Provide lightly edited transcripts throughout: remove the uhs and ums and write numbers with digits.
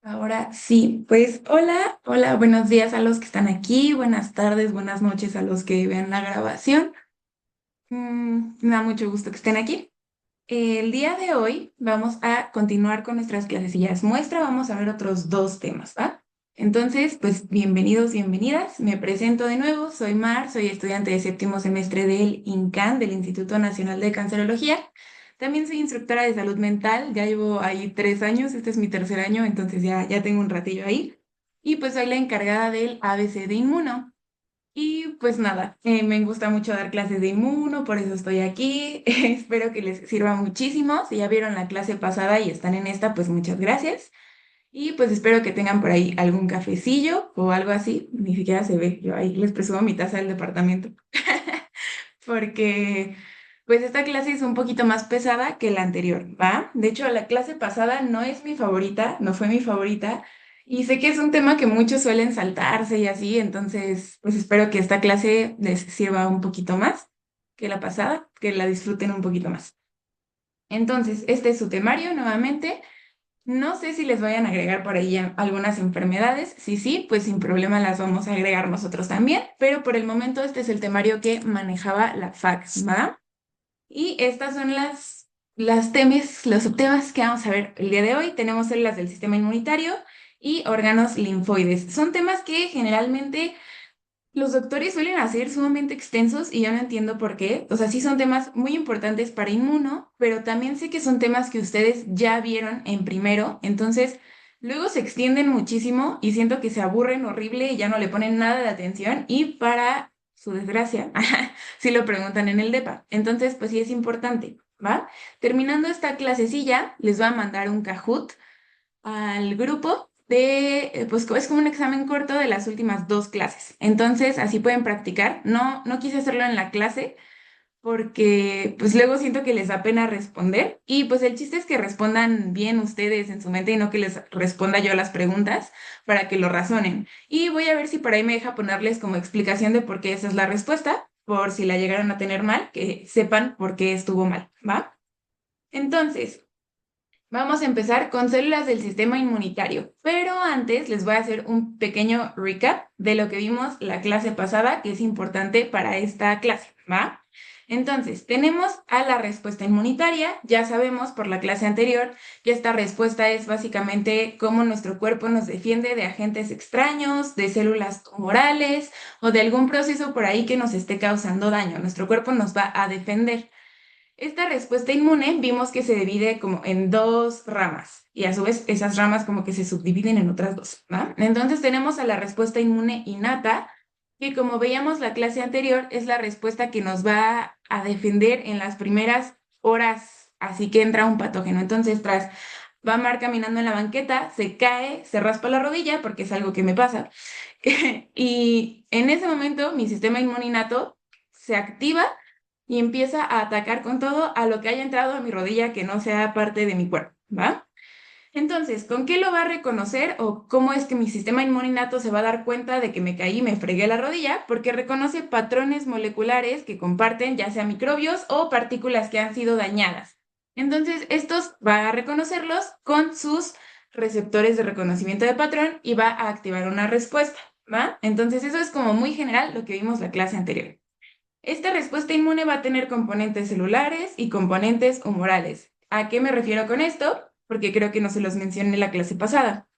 Ahora sí, pues hola, buenos días a los que están aquí, buenas tardes, buenas noches a los que vean la grabación. Me da mucho gusto que estén aquí. El día de hoy vamos a continuar con nuestras clasecillas muestra, vamos a ver otros dos temas, ¿va? Entonces, pues bienvenidos, bienvenidas. Me presento de nuevo, soy Mar, soy estudiante de séptimo semestre del INCAN, del Instituto Nacional de Cancerología. También soy instructora de salud mental, ya llevo ahí 3 años, este es mi tercer año, entonces ya tengo un ratillo ahí. Y pues soy la encargada del ABC de Inmuno. Y pues nada, me gusta mucho dar clases de inmuno, por eso estoy aquí. Espero que les sirva muchísimo. Si ya vieron la clase pasada y están en esta, pues muchas gracias. Y pues espero que tengan por ahí algún cafecillo o algo así. Ni siquiera se ve. Yo ahí les presumo mi taza del departamento. Porque pues esta clase es un poquito más pesada que la anterior, ¿va? De hecho, la clase pasada no es mi favorita, no fue mi favorita, y sé que es un tema que muchos suelen saltarse y así, entonces pues espero que esta clase les sirva un poquito más que la pasada, que la disfruten un poquito más. Entonces, este es su temario nuevamente. No sé si les vayan a agregar por ahí algunas enfermedades. Si sí, pues sin problema las vamos a agregar nosotros también, pero por el momento este es el temario que manejaba la FAC, ¿va? Y estas son los subtemas que vamos a ver el día de hoy. Tenemos células del sistema inmunitario y órganos linfoides. Son temas que generalmente los doctores suelen hacer sumamente extensos y yo no entiendo por qué. O sea, sí son temas muy importantes para inmuno, pero también sé que son temas que ustedes ya vieron en primero. Entonces, luego se extienden muchísimo y siento que se aburren horrible y ya no le ponen nada de atención. Y para su desgracia, sí lo preguntan en el DEPA. Entonces, pues sí es importante, ¿va? Terminando esta clasecilla, les voy a mandar un Kahoot al grupo pues es como un examen corto de las últimas dos clases. Entonces, así pueden practicar. No quise hacerlo en la clase porque pues luego siento que les da pena responder y pues el chiste es que respondan bien ustedes en su mente y no que les responda yo las preguntas para que lo razonen. Y voy a ver si por ahí me deja ponerles como explicación de por qué esa es la respuesta, por si la llegaron a tener mal, que sepan por qué estuvo mal, ¿va? Entonces, vamos a empezar con células del sistema inmunitario, pero antes les voy a hacer un pequeño recap de lo que vimos la clase pasada, que es importante para esta clase, ¿va? Entonces, tenemos a la respuesta inmunitaria. Ya sabemos por la clase anterior que esta respuesta es básicamente cómo nuestro cuerpo nos defiende de agentes extraños, de células tumorales o de algún proceso por ahí que nos esté causando daño. Nuestro cuerpo nos va a defender. Esta respuesta inmune vimos que se divide como en dos ramas y a su vez esas ramas como que se subdividen en otras dos, ¿va? Entonces tenemos a la respuesta inmune innata, que como veíamos la clase anterior es la respuesta que nos va a defender en las primeras horas, así que entra un patógeno. Entonces tras va Mar caminando en la banqueta, se cae, se raspa la rodilla porque es algo que me pasa y en ese momento mi sistema inmune innato se activa y empieza a atacar con todo a lo que haya entrado a mi rodilla que no sea parte de mi cuerpo, ¿va? Entonces, ¿con qué lo va a reconocer o cómo es que mi sistema inmune innato se va a dar cuenta de que me caí y me fregué la rodilla? Porque reconoce patrones moleculares que comparten ya sea microbios o partículas que han sido dañadas. Entonces, estos va a reconocerlos con sus receptores de reconocimiento de patrón y va a activar una respuesta, ¿va? Entonces, eso es como muy general lo que vimos la clase anterior. Esta respuesta inmune va a tener componentes celulares y componentes humorales. ¿A qué me refiero con esto? Porque creo que no se los mencioné en la clase pasada.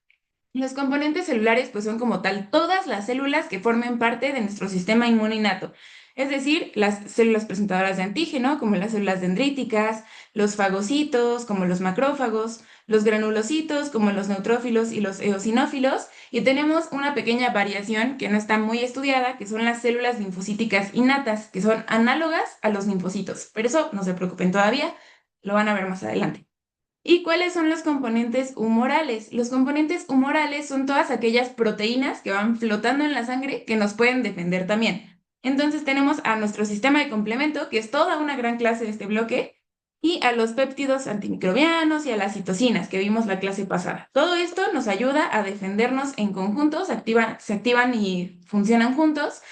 Los componentes celulares pues son como tal todas las células que formen parte de nuestro sistema inmune innato, es decir, las células presentadoras de antígeno, como las células dendríticas, los fagocitos, como los macrófagos, los granulocitos, como los neutrófilos y los eosinófilos, y tenemos una pequeña variación que no está muy estudiada, que son las células linfocíticas innatas, que son análogas a los linfocitos, pero eso no se preocupen todavía, lo van a ver más adelante. ¿Y cuáles son los componentes humorales? Los componentes humorales son todas aquellas proteínas que van flotando en la sangre que nos pueden defender también. Entonces tenemos a nuestro sistema de complemento, que es toda una gran clase de este bloque, y a los péptidos antimicrobianos y a las citocinas que vimos la clase pasada. Todo esto nos ayuda a defendernos en conjunto, se activan y funcionan juntos,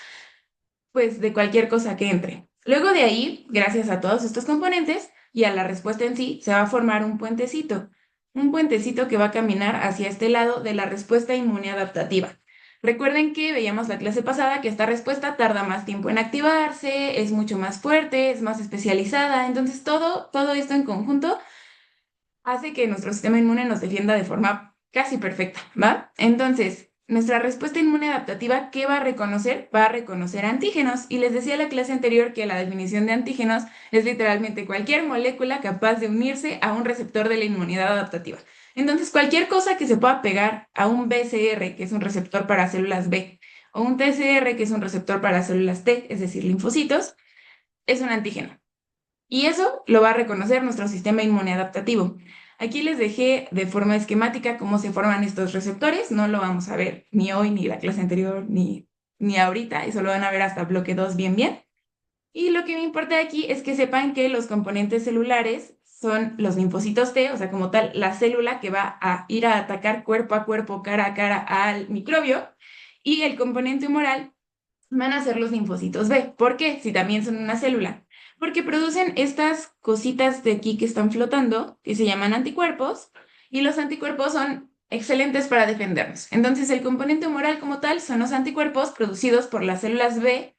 pues de cualquier cosa que entre. Luego de ahí, gracias a todos estos componentes y a la respuesta en sí, se va a formar un puentecito. un puentecito que va a caminar hacia este lado de la respuesta inmune adaptativa. Recuerden que veíamos la clase pasada que esta respuesta tarda más tiempo en activarse, es mucho más fuerte, es más especializada, entonces todo esto en conjunto hace que nuestro sistema inmune nos defienda de forma casi perfecta, ¿va? Entonces, nuestra respuesta inmune adaptativa, ¿qué va a reconocer? Va a reconocer antígenos. Y les decía en la clase anterior que la definición de antígenos es literalmente cualquier molécula capaz de unirse a un receptor de la inmunidad adaptativa. Entonces, cualquier cosa que se pueda pegar a un BCR, que es un receptor para células B, o un TCR, que es un receptor para células T, es decir, linfocitos, es un antígeno. Y eso lo va a reconocer nuestro sistema inmune adaptativo. Aquí les dejé de forma esquemática cómo se forman estos receptores. No lo vamos a ver ni hoy, ni la clase anterior, ni ahorita. Eso lo van a ver hasta bloque 2 bien, bien. Y lo que me importa aquí es que sepan que los componentes celulares son los linfocitos T, o sea, como tal, la célula que va a ir a atacar cuerpo a cuerpo, cara a cara al microbio. Y el componente humoral van a ser los linfocitos B. ¿Por qué? Si también son una célula. Porque producen estas cositas de aquí que están flotando, que se llaman anticuerpos, y los anticuerpos son excelentes para defendernos. Entonces, el componente humoral como tal son los anticuerpos producidos por las células B,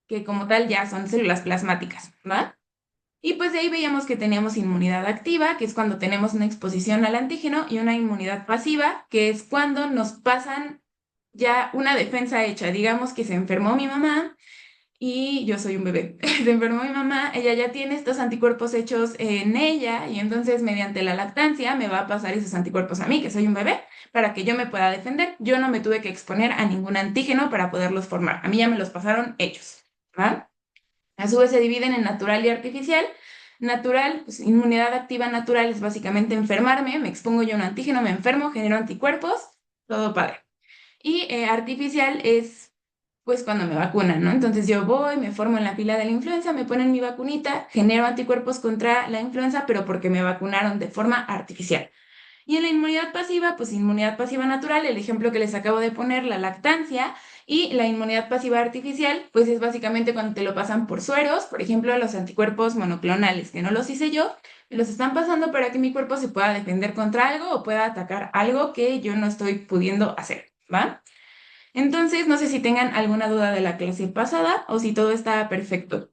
que como tal ya son células plasmáticas, ¿va? Y pues de ahí veíamos que teníamos inmunidad activa, que es cuando tenemos una exposición al antígeno, y una inmunidad pasiva, que es cuando nos pasan ya una defensa hecha. Digamos que se enfermó mi mamá y yo soy un bebé. Se enfermó mi mamá, ella ya tiene estos anticuerpos hechos en ella y entonces mediante la lactancia me va a pasar esos anticuerpos a mí, que soy un bebé, para que yo me pueda defender. Yo no me tuve que exponer a ningún antígeno para poderlos formar. A mí ya me los pasaron hechos, ¿va? A su vez se dividen en natural y artificial. Natural, pues inmunidad activa natural es básicamente enfermarme, me expongo yo a un antígeno, me enfermo, genero anticuerpos, todo padre. Y artificial es pues cuando me vacunan, ¿no? Entonces yo voy, me formo en la fila de la influenza, me ponen mi vacunita, genero anticuerpos contra la influenza, pero porque me vacunaron de forma artificial. Y en la inmunidad pasiva, pues inmunidad pasiva natural, el ejemplo que les acabo de poner, la lactancia, y la inmunidad pasiva artificial, pues es básicamente cuando te lo pasan por sueros, por ejemplo, los anticuerpos monoclonales, que no los hice yo, me los están pasando para que mi cuerpo se pueda defender contra algo o pueda atacar algo que yo no estoy pudiendo hacer, ¿va? Entonces, no sé si tengan alguna duda de la clase pasada o si todo está perfecto.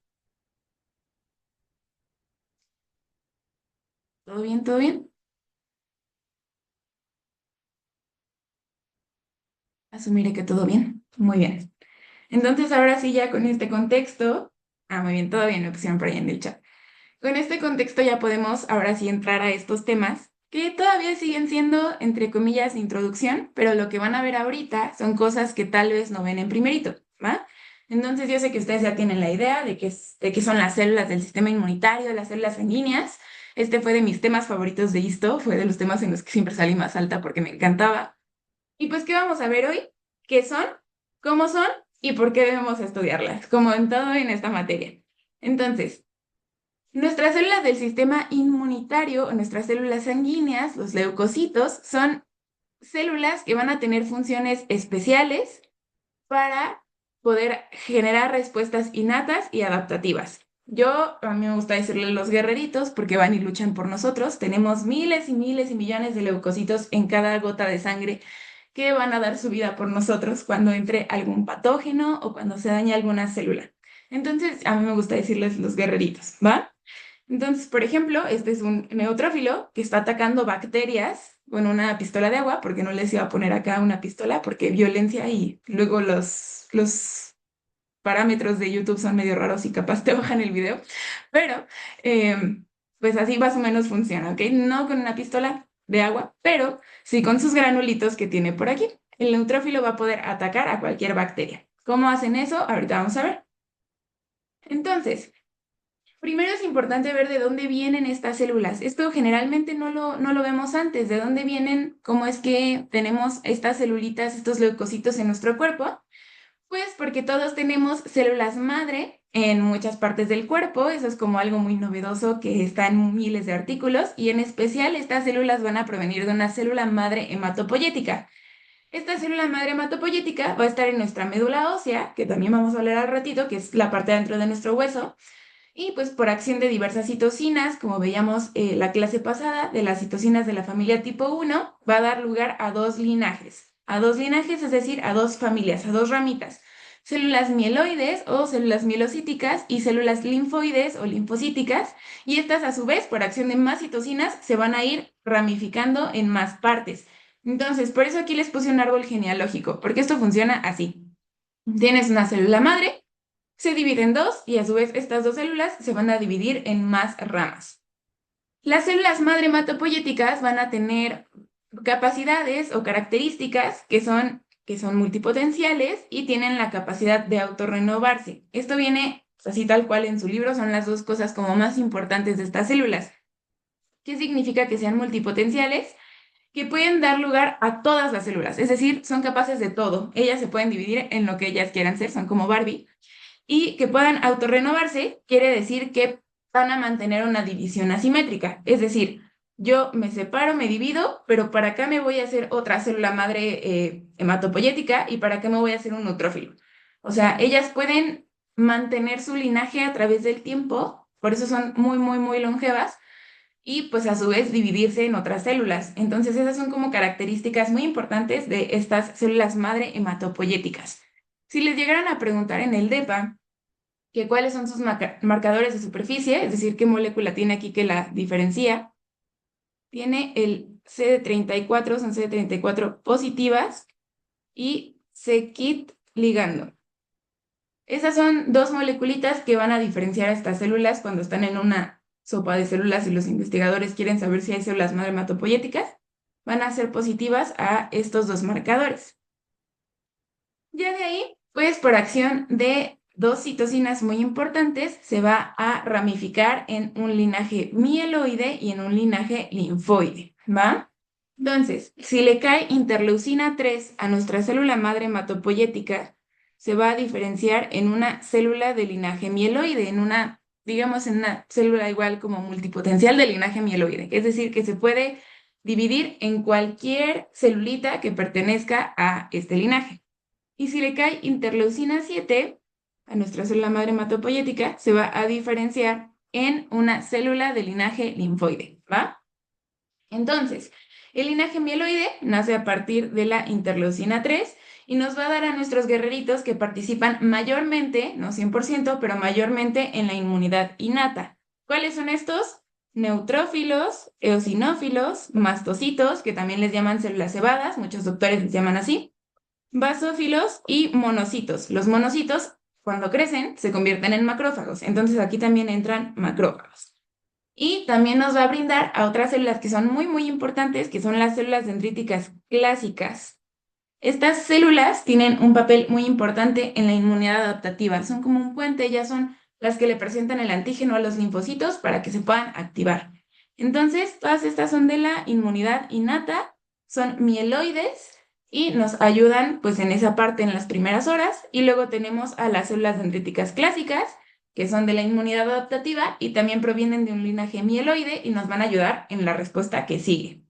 ¿Todo bien? ¿Todo bien? Asumiré que todo bien. Muy bien. Entonces, ahora sí, ya con este contexto, muy bien, todo bien, me pusieron por ahí en el chat. Con este contexto ya podemos ahora sí entrar a estos temas que todavía siguen siendo, entre comillas, introducción, pero lo que van a ver ahorita son cosas que tal vez no ven en primerito, ¿va? Entonces yo sé que ustedes ya tienen la idea de qué son las células del sistema inmunitario, las células sanguíneas. Este fue de mis temas favoritos de histo, fue de los temas en los que siempre salí más alta porque me encantaba. Y pues, ¿qué vamos a ver hoy? ¿Qué son? ¿Cómo son? ¿Y por qué debemos estudiarlas? Como en todo en esta materia. Entonces, nuestras células del sistema inmunitario o nuestras células sanguíneas, los leucocitos, son células que van a tener funciones especiales para poder generar respuestas innatas y adaptativas. A mí me gusta decirle los guerreritos porque van y luchan por nosotros. Tenemos miles y miles y millones de leucocitos en cada gota de sangre que van a dar su vida por nosotros cuando entre algún patógeno o cuando se dañe alguna célula. Entonces, a mí me gusta decirles los guerreritos, ¿va? Entonces, por ejemplo, este es un neutrófilo que está atacando bacterias con una pistola de agua, porque no les iba a poner acá una pistola, porque violencia y luego los parámetros de YouTube son medio raros y capaz te bajan el video, pero pues así más o menos funciona, ¿ok? No con una pistola de agua, pero sí con sus granulitos que tiene por aquí. El neutrófilo va a poder atacar a cualquier bacteria. ¿Cómo hacen eso? Ahorita vamos a ver. Entonces, primero es importante ver de dónde vienen estas células. Esto generalmente no lo vemos antes. ¿De dónde vienen? ¿Cómo es que tenemos estas celulitas, estos leucocitos en nuestro cuerpo? Pues porque todos tenemos células madre en muchas partes del cuerpo. Eso es como algo muy novedoso que está en miles de artículos. Y en especial estas células van a provenir de una célula madre hematopoyética. Esta célula madre hematopoyética va a estar en nuestra médula ósea, que también vamos a hablar al ratito, que es la parte dentro de nuestro hueso Y pues por acción de diversas citocinas, como veíamos la clase pasada, de las citocinas de la familia tipo 1, va a dar lugar a dos linajes. A dos linajes, es decir, a dos familias, a dos ramitas. Células mieloides o células mielocíticas y células linfoides o linfocíticas. Y estas a su vez, por acción de más citocinas, se van a ir ramificando en más partes. Entonces, por eso aquí les puse un árbol genealógico, porque esto funciona así. Tienes una célula madre, se divide en dos y a su vez estas dos células se van a dividir en más ramas. Las células madre hematopoyéticas van a tener capacidades o características que son multipotenciales y tienen la capacidad de autorrenovarse. Esto viene así tal cual en su libro, son las dos cosas como más importantes de estas células. ¿Qué significa que sean multipotenciales? Que pueden dar lugar a todas las células, es decir, son capaces de todo. Ellas se pueden dividir en lo que ellas quieran ser, son como Barbie, y que puedan autorrenovarse quiere decir que van a mantener una división asimétrica. Es decir, yo me separo, me divido, pero para acá me voy a hacer otra célula madre hematopoyética y para acá me voy a hacer un neutrófilo. O sea, ellas pueden mantener su linaje a través del tiempo, por eso son muy, muy, muy longevas, y pues a su vez dividirse en otras células. Entonces esas son como características muy importantes de estas células madre hematopoyéticas. Si les llegaran a preguntar en el DEPA, que cuáles son sus marcadores de superficie, es decir, qué molécula tiene aquí que la diferencia. Tiene el CD34, son CD34 positivas y C-kit ligando. Esas son dos moleculitas que van a diferenciar a estas células cuando están en una sopa de células y los investigadores quieren saber si hay células madre hematopoyéticas. Van a ser positivas a estos dos marcadores. Ya de ahí, pues por acción de dos citocinas muy importantes, se va a ramificar en un linaje mieloide y en un linaje linfoide, ¿va? Entonces, si le cae interleucina 3 a nuestra célula madre hematopoyética, se va a diferenciar en una célula de linaje mieloide, en una, digamos, en una célula igual como multipotencial de linaje mieloide. Es decir, que se puede dividir en cualquier celulita que pertenezca a este linaje. Y si le cae interleucina 7 a nuestra célula madre hematopoyética, se va a diferenciar en una célula de linaje linfoide, ¿va? Entonces, el linaje mieloide nace a partir de la interleucina 3 y nos va a dar a nuestros guerreritos que participan mayormente, no 100%, pero mayormente en la inmunidad innata. ¿Cuáles son estos? Neutrófilos, eosinófilos, mastocitos, que también les llaman células cebadas, muchos doctores les llaman así, basófilos y monocitos. Los monocitos, cuando crecen, se convierten en macrófagos. Entonces aquí también entran macrófagos. Y también nos va a brindar a otras células que son muy, muy importantes, que son las células dendríticas clásicas. Estas células tienen un papel muy importante en la inmunidad adaptativa. Son como un puente, ellas son las que le presentan el antígeno a los linfocitos para que se puedan activar. Entonces, todas estas son de la inmunidad innata, son mieloides y nos ayudan pues en esa parte en las primeras horas. Y luego tenemos a las células dendríticas clásicas, que son de la inmunidad adaptativa y también provienen de un linaje mieloide y nos van a ayudar en la respuesta que sigue.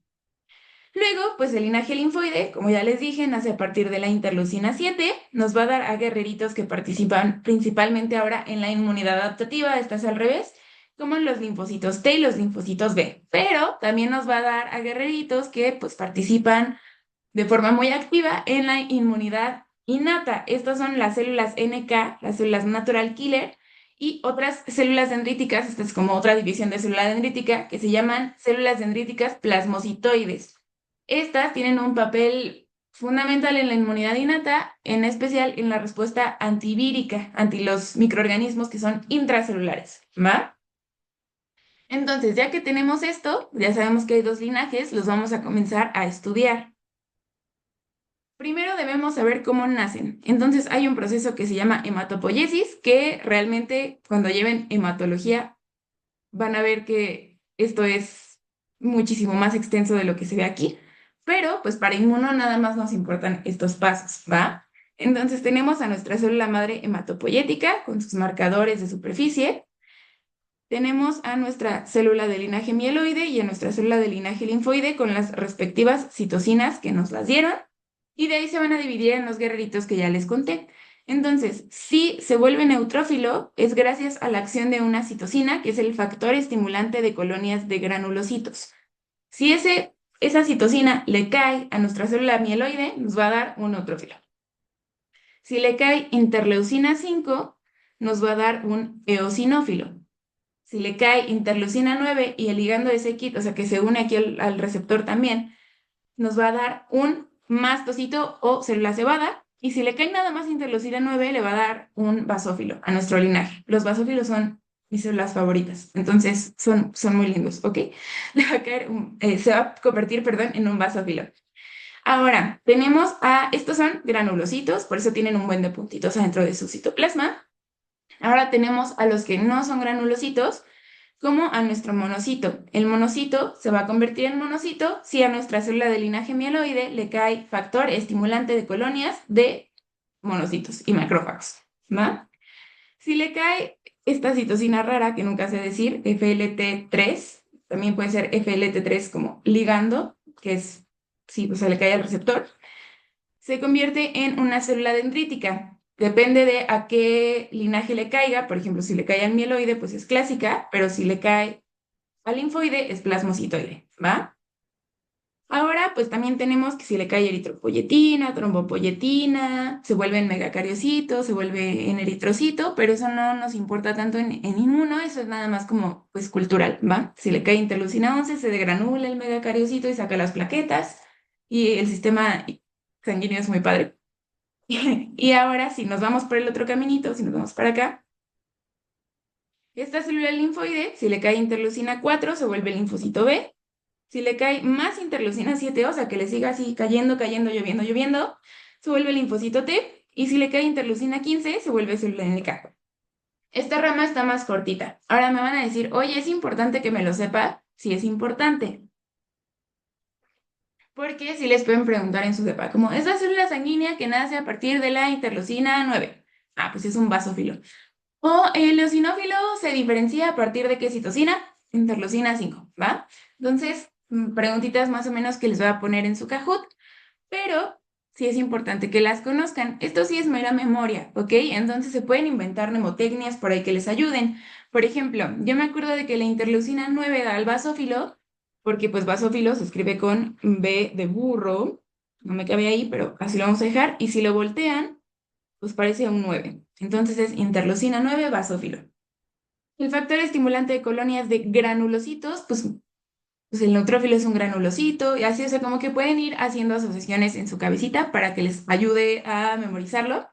Luego, pues el linaje linfoide, como ya les dije, nace a partir de la interleucina 7, nos va a dar a guerreritos que participan principalmente ahora en la inmunidad adaptativa, esta es al revés, como los linfocitos T y los linfocitos B, pero también nos va a dar a guerreritos que pues participan de forma muy activa en la inmunidad innata. Estas son las células NK, las células natural killer, y otras células dendríticas, esta es como otra división de célula dendrítica, que se llaman células dendríticas plasmocitoides. Estas tienen un papel fundamental en la inmunidad innata, en especial en la respuesta antivírica, ante los microorganismos que son intracelulares, ¿va? Entonces, ya que tenemos esto, ya sabemos que hay dos linajes, los vamos a comenzar a estudiar. Primero debemos saber cómo nacen. Entonces hay un proceso que se llama hematopoiesis, que realmente cuando lleven hematología van a ver que esto es muchísimo más extenso de lo que se ve aquí, pero pues para inmuno nada más nos importan estos pasos, ¿va? Entonces tenemos a nuestra célula madre hematopoyética con sus marcadores de superficie, tenemos a nuestra célula de linaje mieloide y a nuestra célula de linaje linfoide con las respectivas citocinas que nos las dieron, y de ahí se van a dividir en los guerreritos que ya les conté. Entonces, si se vuelve neutrófilo, es gracias a la acción de una citosina, que es el factor estimulante de colonias de granulocitos. Si esa citosina le cae a nuestra célula mieloide, nos va a dar un neutrófilo. Si le cae interleucina 5, nos va a dar un eosinófilo. Si le cae interleucina 9 y el ligando es X, o sea que se une aquí al receptor también, nos va a dar un mastocito o célula cebada. Y si le cae nada más interleucina 9, le va a dar un basófilo a nuestro linaje. Los basófilos son mis células favoritas, entonces son muy lindos, ¿ok? Le va a caer se va a convertir, perdón, en un basófilo. Ahora, tenemos estos son granulocitos, por eso tienen un buen de puntitos adentro de su citoplasma. Ahora tenemos a los que no son granulocitos, como a nuestro monocito. El monocito se va a convertir en monocito si a nuestra célula de linaje mieloide le cae factor estimulante de colonias de monocitos y macrófagos, ¿va? Si le cae esta citosina rara, que nunca sé decir, FLT3, también puede ser FLT3 como ligando, que es, sí, o sea, le cae al receptor, se convierte en una célula dendrítica. Depende de a qué linaje le caiga. Por ejemplo, si le cae al mieloide, pues es clásica, pero si le cae al linfoide, es plasmocitoide, ¿va? Ahora, pues también tenemos que si le cae eritropoyetina, trombopoyetina, se vuelve en megacariocito, se vuelve en eritrocito, pero eso no nos importa tanto en inmuno, eso es nada más como, pues, cultural, ¿va? Si le cae interleucina 11, se degranula el megacariocito y saca las plaquetas, y el sistema sanguíneo es muy padre. Y ahora, si nos vamos por el otro caminito, si nos vamos para acá, esta célula linfoide, si le cae interleucina 4, se vuelve linfocito B. Si le cae más interleucina 7, o sea, que le siga así cayendo, cayendo, lloviendo, lloviendo, se vuelve linfocito T. Y si le cae interleucina 15, se vuelve célula NK. Esta rama está más cortita. Ahora me van a decir, oye, ¿es importante que me lo sepa? Sí, es importante. Porque si les pueden preguntar en su DEPA, como, ¿es la célula sanguínea que nace a partir de la interleucina 9? Ah, pues es un basófilo. O el eosinófilo se diferencia a partir de qué citosina, interleucina 5, ¿va? Entonces, preguntitas más o menos que les voy a poner en su Kahoot, pero sí es importante que las conozcan. Esto sí es mera memoria, ¿ok? Entonces se pueden inventar mnemotecnias por ahí que les ayuden. Por ejemplo, yo me acuerdo de que la interleucina 9 da al basófilo, porque pues basófilo se escribe con B de burro, no me cabe ahí, pero así lo vamos a dejar, y si lo voltean, pues parece un 9. Entonces es interleucina 9 basófilo. El factor estimulante de colonias de granulocitos, pues el neutrófilo es un granulocito y así, o sea, como que pueden ir haciendo asociaciones en su cabecita para que les ayude a memorizarlo.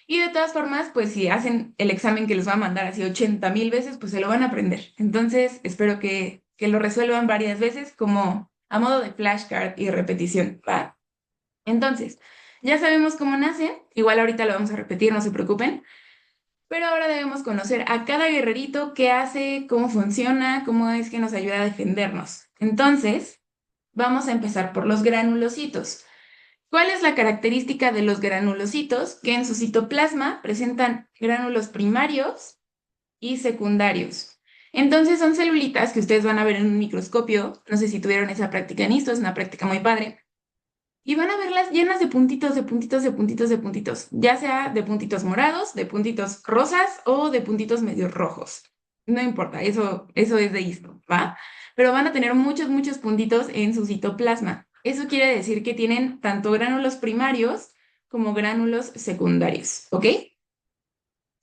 Y de todas formas, pues si hacen el examen que les va a mandar así 80,000 veces, pues se lo van a aprender. Entonces, espero que lo resuelvan varias veces como a modo de flashcard y repetición, ¿va? Entonces, ya sabemos cómo nace, igual ahorita lo vamos a repetir, no se preocupen, pero ahora debemos conocer a cada guerrerito, qué hace, cómo funciona, cómo es que nos ayuda a defendernos. Entonces, vamos a empezar por los granulocitos. ¿Cuál es la característica de los granulocitos? Que en su citoplasma presentan gránulos primarios y secundarios. Entonces son celulitas que ustedes van a ver en un microscopio. No sé si tuvieron esa práctica en esto, es una práctica muy padre. Y van a verlas llenas de puntitos, de puntitos, de puntitos, de puntitos, ya sea de puntitos morados, de puntitos rosas o de puntitos medio rojos. No importa, eso es de esto, ¿va? Pero van a tener muchos, muchos puntitos en su citoplasma. Eso quiere decir que tienen tanto gránulos primarios como gránulos secundarios, ¿ok?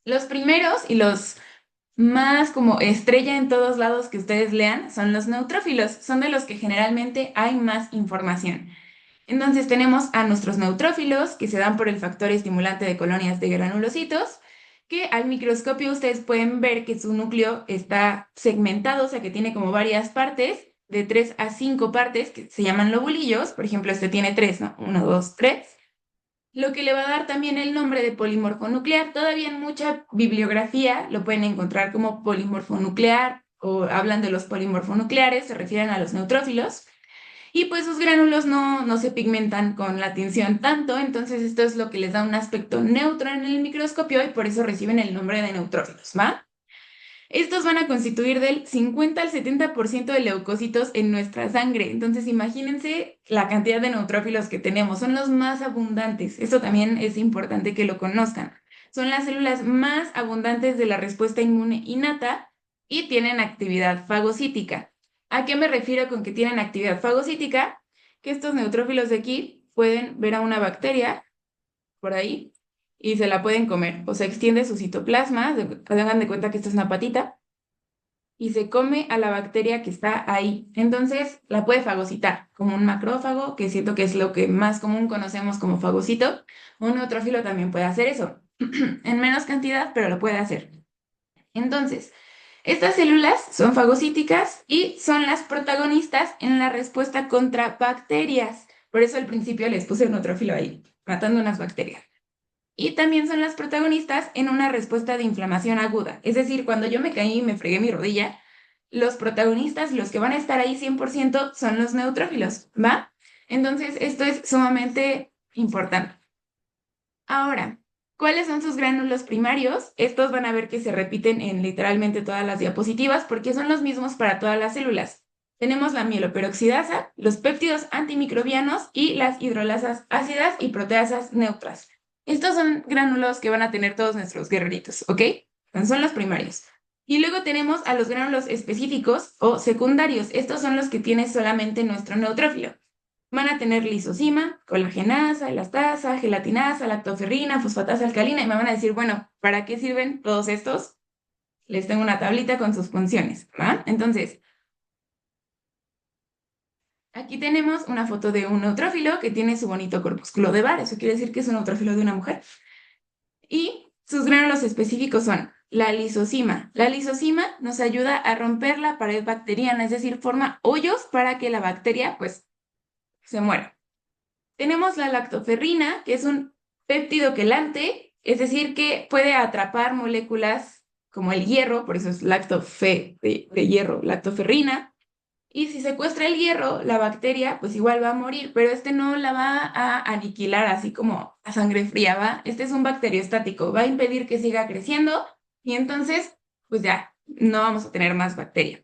Los primeros y los más como estrella en todos lados que ustedes lean son los neutrófilos, son de los que generalmente hay más información. Entonces tenemos a nuestros neutrófilos que se dan por el factor estimulante de colonias de granulocitos, que al microscopio ustedes pueden ver que su núcleo está segmentado, o sea que tiene como varias partes, de 3 a 5 partes que se llaman lobulillos. Por ejemplo, este tiene 3, ¿no? 1, 2, 3. Lo que le va a dar también el nombre de polimorfo nuclear. Todavía en mucha bibliografía lo pueden encontrar como polimorfo nuclear o hablan de los polimorfonucleares, se refieren a los neutrófilos. Y pues sus gránulos no se pigmentan con la tinción tanto, entonces esto es lo que les da un aspecto neutro en el microscopio y por eso reciben el nombre de neutrófilos, ¿va? Estos van a constituir del 50 al 70% de leucocitos en nuestra sangre, entonces imagínense la cantidad de neutrófilos que tenemos, son los más abundantes, eso también es importante que lo conozcan. Son las células más abundantes de la respuesta inmune innata y tienen actividad fagocítica. ¿A qué me refiero con que tienen actividad fagocítica? Que estos neutrófilos de aquí pueden ver a una bacteria por ahí y se la pueden comer. O sea, extiende su citoplasma, hagan de cuenta que esto es una patita, y se come a la bacteria que está ahí. Entonces la puede fagocitar como un macrófago, que siento que es lo que más común conocemos como fagocito. Un neutrófilo también puede hacer eso, en menos cantidad, pero lo puede hacer. Entonces, estas células son fagocíticas y son las protagonistas en la respuesta contra bacterias. Por eso al principio les puse un neutrófilo ahí, matando unas bacterias. Y también son las protagonistas en una respuesta de inflamación aguda. Es decir, cuando yo me caí y me fregué mi rodilla, los protagonistas, los que van a estar ahí 100% son los neutrófilos, ¿va? Entonces, esto es sumamente importante. Ahora, ¿cuáles son sus gránulos primarios? Estos van a ver que se repiten en literalmente todas las diapositivas porque son los mismos para todas las células. Tenemos la mieloperoxidasa, los péptidos antimicrobianos y las hidrolasas ácidas y proteasas neutras. Estos son gránulos que van a tener todos nuestros guerreritos, ¿ok? Son los primarios. Y luego tenemos a los gránulos específicos o secundarios. Estos son los que tiene solamente nuestro neutrófilo. Van a tener lisozima, colagenasa, elastasa, gelatinasa, lactoferrina, fosfatasa alcalina y me van a decir, bueno, ¿para qué sirven todos estos? Les tengo una tablita con sus funciones, ¿va? Entonces, aquí tenemos una foto de un neutrófilo que tiene su bonito corpúsculo de Barr, eso quiere decir que es un neutrófilo de una mujer. Y sus gránulos específicos son la lisozima. La lisozima nos ayuda a romper la pared bacteriana, es decir, forma hoyos para que la bacteria, pues, se muera. Tenemos la lactoferrina, que es un péptido quelante, es decir, que puede atrapar moléculas como el hierro, por eso es lactofe de hierro, lactoferrina. Y si secuestra el hierro, la bacteria pues igual va a morir, pero este no la va a aniquilar así como a sangre fría, ¿va? Este es un bacteriostático, va a impedir que siga creciendo y entonces pues ya no vamos a tener más bacteria.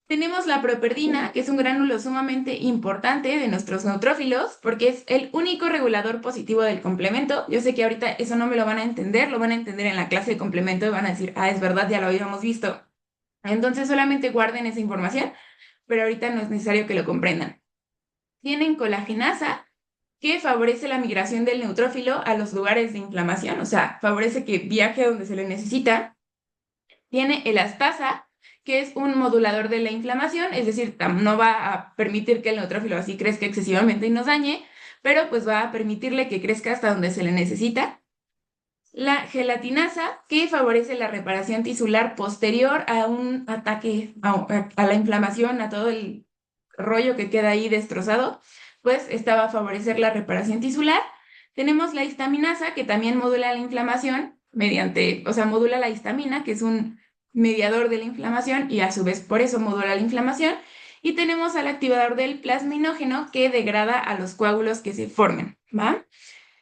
Tenemos la properdina, que es un gránulo sumamente importante de nuestros neutrófilos, porque es el único regulador positivo del complemento. Yo sé que ahorita eso no me lo van a entender, lo van a entender en la clase de complemento y van a decir, ah, es verdad, ya lo habíamos visto. Entonces solamente guarden esa información, pero ahorita no es necesario que lo comprendan. Tienen colagenasa, que favorece la migración del neutrófilo a los lugares de inflamación, o sea, favorece que viaje a donde se le necesita. Tiene elastasa, que es un modulador de la inflamación, es decir, no va a permitir que el neutrófilo así crezca excesivamente y nos dañe, pero pues va a permitirle que crezca hasta donde se le necesita. La gelatinasa, que favorece la reparación tisular posterior a un ataque, a la inflamación, a todo el rollo que queda ahí destrozado, pues esta va a favorecer la reparación tisular. Tenemos la histaminasa, que también modula la inflamación mediante, o sea, modula la histamina, que es un mediador de la inflamación y a su vez por eso modula la inflamación. Y tenemos al activador del plasminógeno que degrada a los coágulos que se formen, ¿va?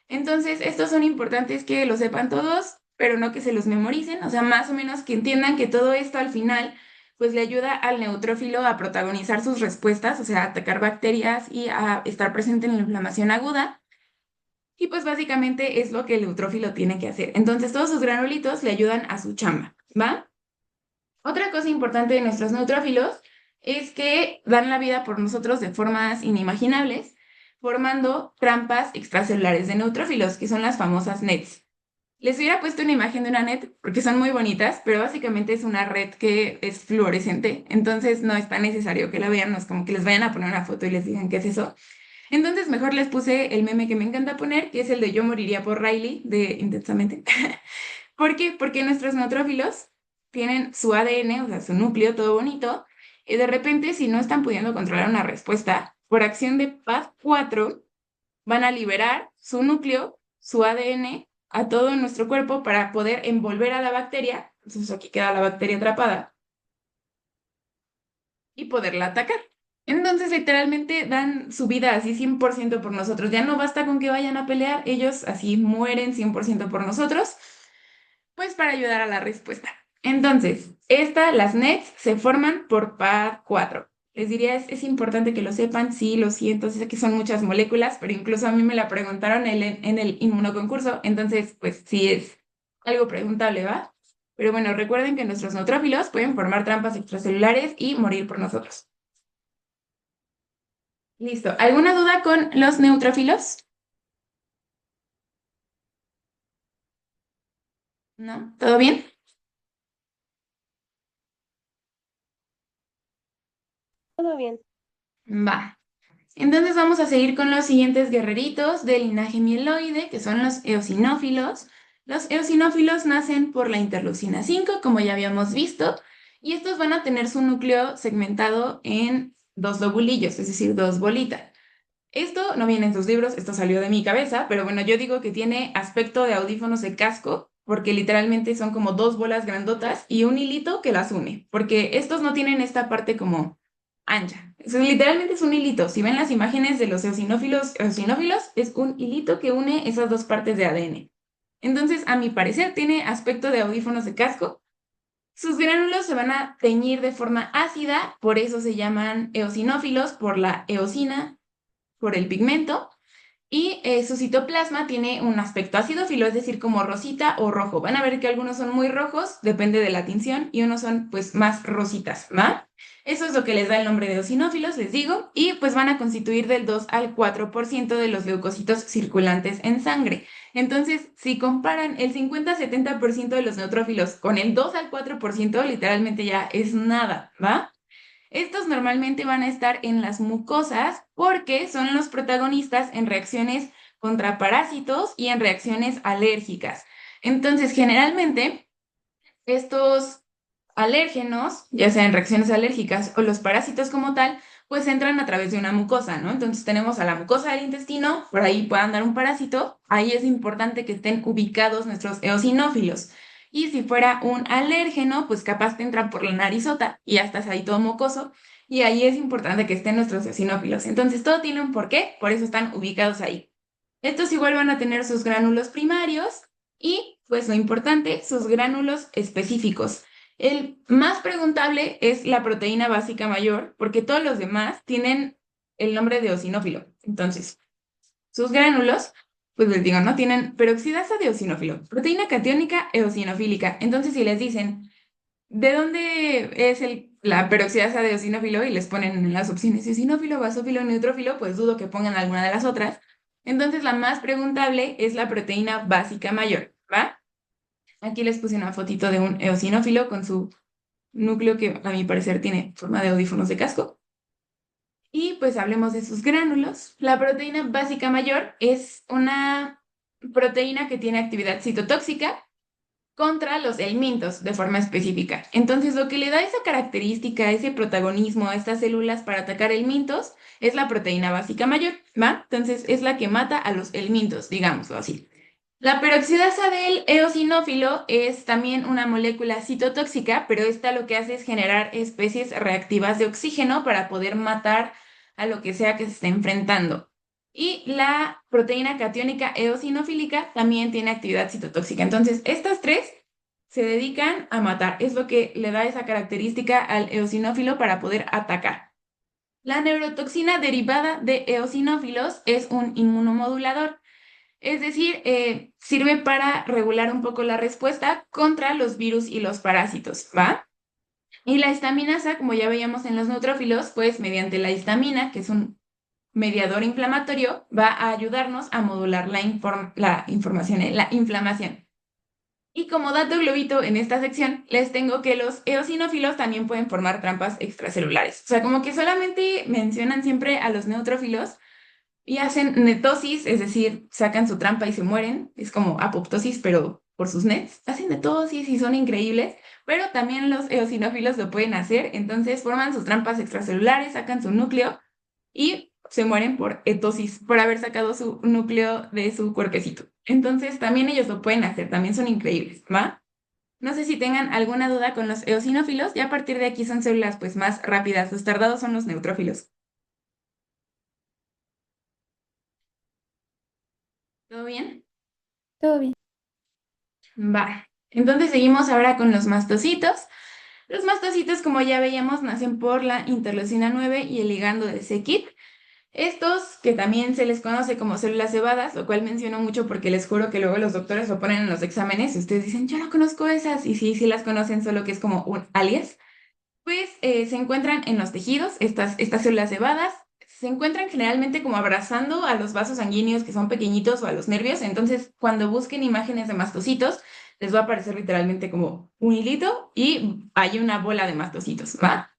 Entonces, estos son importantes que lo sepan todos, pero no que se los memoricen, o sea, más o menos que entiendan que todo esto al final pues le ayuda al neutrófilo a protagonizar sus respuestas, o sea, a atacar bacterias y a estar presente en la inflamación aguda. Y pues básicamente es lo que el neutrófilo tiene que hacer. Entonces, todos sus granulitos le ayudan a su chamba, ¿va? Otra cosa importante de nuestros neutrófilos es que dan la vida por nosotros de formas inimaginables, formando trampas extracelulares de neutrófilos, que son las famosas NETs. Les hubiera puesto una imagen de una NET porque son muy bonitas, pero básicamente es una red que es fluorescente, entonces no es tan necesario que la vean, no es como que les vayan a poner una foto y les digan qué es eso. Entonces mejor les puse el meme que me encanta poner, que es el de Yo moriría por Riley, de Intensamente. ¿Por qué? Porque nuestros neutrófilos tienen su ADN, o sea, su núcleo todo bonito, y de repente, si no están pudiendo controlar una respuesta, por acción de PAD4, van a liberar su núcleo, su ADN, a todo nuestro cuerpo para poder envolver a la bacteria, entonces aquí queda la bacteria atrapada, y poderla atacar. Entonces, literalmente dan su vida así 100% por nosotros. Ya no basta con que vayan a pelear, ellos así mueren 100% por nosotros, pues para ayudar a la respuesta. Entonces, las NETs se forman por PAD4. Les diría, es importante que lo sepan, sí, lo siento, sé que son muchas moléculas, pero incluso a mí me la preguntaron en el inmunoconcurso, entonces, pues sí es Algo preguntable, ¿va? Pero bueno, recuerden que nuestros neutrófilos pueden formar trampas extracelulares y morir por nosotros. Listo. ¿Alguna duda con los neutrófilos? ¿No? ¿Todo bien? Todo bien. Va. Entonces vamos a seguir con los siguientes guerreritos del linaje mieloide, que son los eosinófilos. Los eosinófilos nacen por la interleucina 5, como ya habíamos visto, y estos van a tener su núcleo segmentado en dos lobulillos, es decir, dos bolitas. Esto no viene en sus libros, esto salió de mi cabeza, pero bueno, yo digo que tiene aspecto de audífonos de casco, porque literalmente son como dos bolas grandotas y un hilito que las une, porque estos no tienen esta parte como ancha. Literalmente es un hilito. Si ven las imágenes de los eosinófilos, es un hilito que une esas dos partes de ADN. Entonces, a mi parecer, tiene aspecto de audífonos de casco. Sus gránulos se van a teñir de forma ácida, por eso se llaman eosinófilos, por la eosina, por el pigmento, y su citoplasma tiene un aspecto acidófilo, es decir, como rosita o rojo. Van a ver que algunos son muy rojos, depende de la tinción, y unos son pues más rositas, ¿va? Eso es lo que les da el nombre de eosinófilos, les digo, y pues van a constituir del 2 al 4% de los leucocitos circulantes en sangre. Entonces, si comparan el 50-70% de los neutrófilos con el 2 al 4%, literalmente ya es nada, ¿va? Estos normalmente van a estar en las mucosas porque son los protagonistas en reacciones contra parásitos y en reacciones alérgicas. Entonces, generalmente, estos alérgenos, ya sean reacciones alérgicas o los parásitos como tal, pues entran a través de una mucosa, ¿no? Entonces tenemos a la mucosa del intestino, por ahí puede andar un parásito, ahí es importante que estén ubicados nuestros eosinófilos. Y si fuera un alérgeno, pues capaz te entra por la narizota y ya estás ahí todo mocoso, y ahí es importante que estén nuestros eosinófilos. Entonces todo tiene un porqué, por eso están ubicados ahí. Estos igual van a tener sus gránulos primarios y, pues lo importante, sus gránulos específicos. El más preguntable es la proteína básica mayor, porque todos los demás tienen el nombre de eosinófilo. Entonces, sus gránulos, pues les digo, ¿no? Tienen peroxidasa de eosinófilo, proteína catiónica eosinofílica. Entonces, si les dicen, ¿de dónde es la peroxidasa de eosinófilo? Y les ponen en las opciones eosinófilo, basófilo, neutrófilo, pues dudo que pongan alguna de las otras. Entonces, la más preguntable es la proteína básica mayor, ¿va? Aquí les puse una fotito de un eosinófilo con su núcleo que a mi parecer tiene forma de audífonos de casco. Y pues hablemos de sus gránulos. La proteína básica mayor es una proteína que tiene actividad citotóxica contra los helmintos de forma específica. Entonces, lo que le da esa característica, ese protagonismo a estas células para atacar helmintos es la proteína básica mayor, ¿va? Entonces, es la que mata a los helmintos, digámoslo así. La peroxidasa del eosinófilo es también una molécula citotóxica, pero esta lo que hace es generar especies reactivas de oxígeno para poder matar a lo que sea que se esté enfrentando. Y la proteína catiónica eosinofílica también tiene actividad citotóxica. Entonces, estas tres se dedican a matar. Es lo que le da esa característica al eosinófilo para poder atacar. La neurotoxina derivada de eosinófilos es un inmunomodulador. Es decir, sirve para regular un poco la respuesta contra los virus y los parásitos, ¿va? Y la histaminasa, como ya veíamos en los neutrófilos, pues mediante la histamina, que es un mediador inflamatorio, va a ayudarnos a modular la información, la inflamación. Y como dato globito en esta sección, les tengo que los eosinófilos también pueden formar trampas extracelulares. O sea, como que solamente mencionan siempre a los neutrófilos, y hacen netosis, es decir, sacan su trampa y se mueren. Es como apoptosis, pero por sus nets. Hacen netosis y son increíbles, pero también los eosinófilos lo pueden hacer. Entonces forman sus trampas extracelulares, sacan su núcleo y se mueren por etosis, por haber sacado su núcleo de su cuerpecito. Entonces también ellos lo pueden hacer, también son increíbles, ¿va? No sé si tengan alguna duda con los eosinófilos, y a partir de aquí son células pues más rápidas. Los tardados son los neutrófilos. ¿Todo bien? Todo bien. Va. Entonces seguimos ahora con los mastocitos. Los mastocitos, como ya veíamos, nacen por la interleucina 9 y el ligando de c-KIT. Estos, que también se les conoce como células cebadas, lo cual menciono mucho porque les juro que luego los doctores lo ponen en los exámenes y ustedes dicen, yo no conozco esas, y sí, sí las conocen, solo que es como un alias. Pues se encuentran en los tejidos, estas células cebadas, se encuentran generalmente como abrazando a los vasos sanguíneos que son pequeñitos o a los nervios, entonces cuando busquen imágenes de mastocitos, les va a aparecer literalmente como un hilito y hay una bola de mastocitos, ¿va?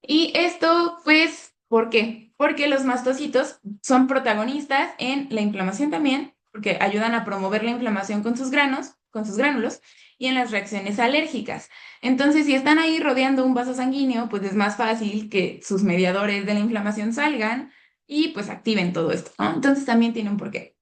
Y esto, pues, ¿por qué? Porque los mastocitos son protagonistas en la inflamación también, porque ayudan a promover la inflamación con sus gránulos, y en las reacciones alérgicas. Entonces, si están ahí rodeando un vaso sanguíneo, pues es más fácil que sus mediadores de la inflamación salgan y pues activen todo esto, ¿no? Entonces también tiene un porqué.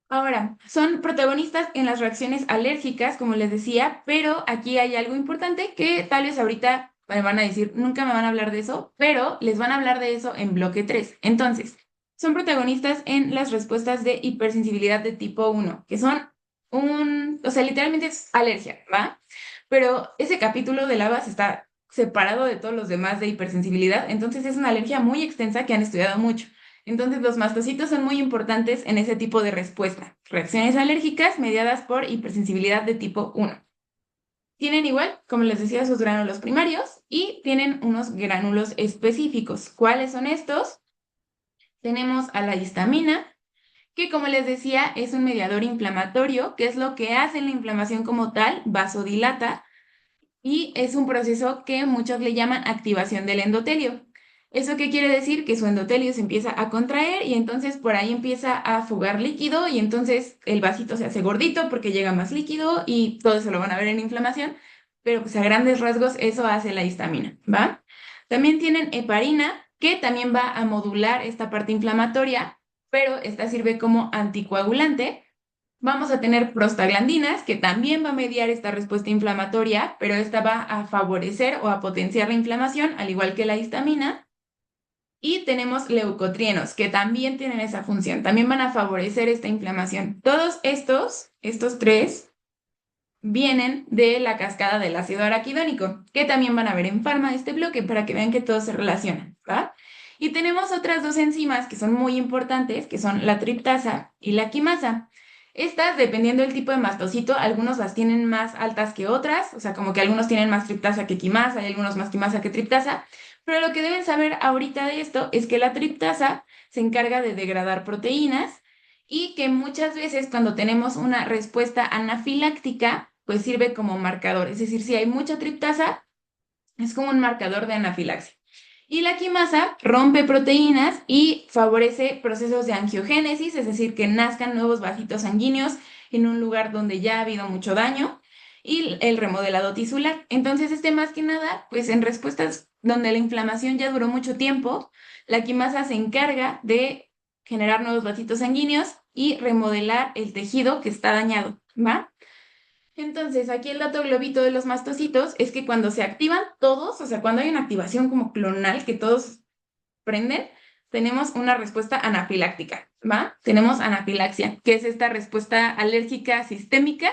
Ahora, son protagonistas en las reacciones alérgicas, como les decía, pero aquí hay algo importante que tal vez ahorita me van a decir, nunca me van a hablar de eso, pero les van a hablar de eso en bloque 3. Entonces, son protagonistas en las respuestas de hipersensibilidad de tipo 1, que son o sea, literalmente es alergia, ¿va? Pero ese capítulo de lavas está separado de todos los demás de hipersensibilidad, entonces es una alergia muy extensa que han estudiado mucho. Entonces, los mastocitos son muy importantes en ese tipo de respuesta. Reacciones alérgicas mediadas por hipersensibilidad de tipo 1. Tienen igual, como les decía, sus gránulos primarios y tienen unos gránulos específicos. ¿Cuáles son estos? Tenemos a la histamina, que como les decía es un mediador inflamatorio, que es lo que hace la inflamación como tal, vasodilata, y es un proceso que muchos le llaman activación del endotelio. ¿Eso qué quiere decir? Que su endotelio se empieza a contraer y entonces por ahí empieza a fugar líquido y entonces el vasito se hace gordito porque llega más líquido y todo eso lo van a ver en inflamación, pero pues a grandes rasgos eso hace la histamina, ¿va? También tienen heparina, que también va a modular esta parte inflamatoria, pero esta sirve como anticoagulante. Vamos a tener prostaglandinas, que también va a mediar esta respuesta inflamatoria, pero esta va a favorecer o a potenciar la inflamación, al igual que la histamina. Y tenemos leucotrienos, que también tienen esa función, también van a favorecer esta inflamación. Todos estos tres, vienen de la cascada del ácido araquidónico, que también van a ver en farma este bloque para que vean que todo se relaciona, ¿va? Y tenemos otras dos enzimas que son muy importantes, que son la triptasa y la quimasa. Estas, dependiendo del tipo de mastocito, algunos las tienen más altas que otras, o sea, como que algunos tienen más triptasa que quimasa y algunos más quimasa que triptasa, pero lo que deben saber ahorita de esto es que la triptasa se encarga de degradar proteínas y que muchas veces cuando tenemos una respuesta anafiláctica, pues sirve como marcador. Es decir, si hay mucha triptasa, es como un marcador de anafilaxia. Y la quimasa rompe proteínas y favorece procesos de angiogénesis, es decir, que nazcan nuevos vasitos sanguíneos en un lugar donde ya ha habido mucho daño, y el remodelado tisular. Entonces, más que nada, pues en respuestas donde la inflamación ya duró mucho tiempo, la quimasa se encarga de generar nuevos vasitos sanguíneos y remodelar el tejido que está dañado, ¿va? Entonces, aquí el dato globito de los mastocitos es que cuando se activan todos, o sea, cuando hay una activación como clonal que todos prenden, tenemos una respuesta anafiláctica, ¿va? Tenemos anafilaxia, que es esta respuesta alérgica sistémica.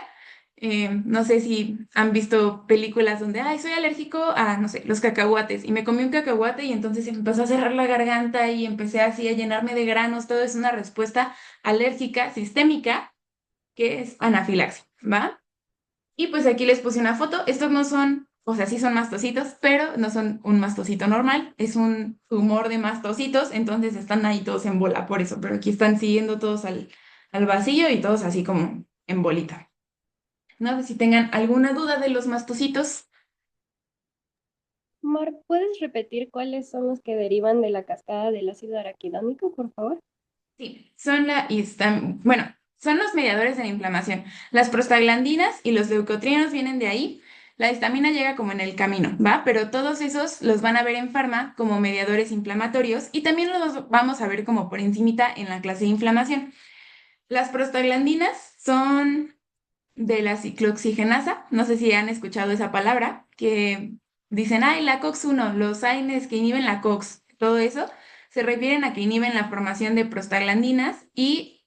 No sé si han visto películas donde, ay, soy alérgico a, no sé, los cacahuates, y me comí un cacahuate y entonces se me empezó a cerrar la garganta y empecé así a llenarme de granos, todo es una respuesta alérgica sistémica, que es anafilaxia, ¿va? Y pues aquí les puse una foto. Estos no son, o sea, sí son mastocitos, pero no son un mastocito normal. Es un tumor de mastocitos, entonces están ahí todos en bola por eso. Pero aquí están siguiendo todos al vacío y todos así como en bolita. No sé si tengan alguna duda de los mastocitos. Mar, ¿puedes repetir cuáles son los que derivan de la cascada del ácido araquidónico, por favor? Sí, bueno, son los mediadores de la inflamación. Las prostaglandinas y los leucotrienos vienen de ahí. La histamina llega como en el camino, ¿va? Pero todos esos los van a ver en farma como mediadores inflamatorios y también los vamos a ver como por encimita en la clase de inflamación. Las prostaglandinas son de la ciclooxigenasa, no sé si han escuchado esa palabra, que dicen, ay, la COX-1, los AINES que inhiben la COX, todo eso, se refieren a que inhiben la formación de prostaglandinas y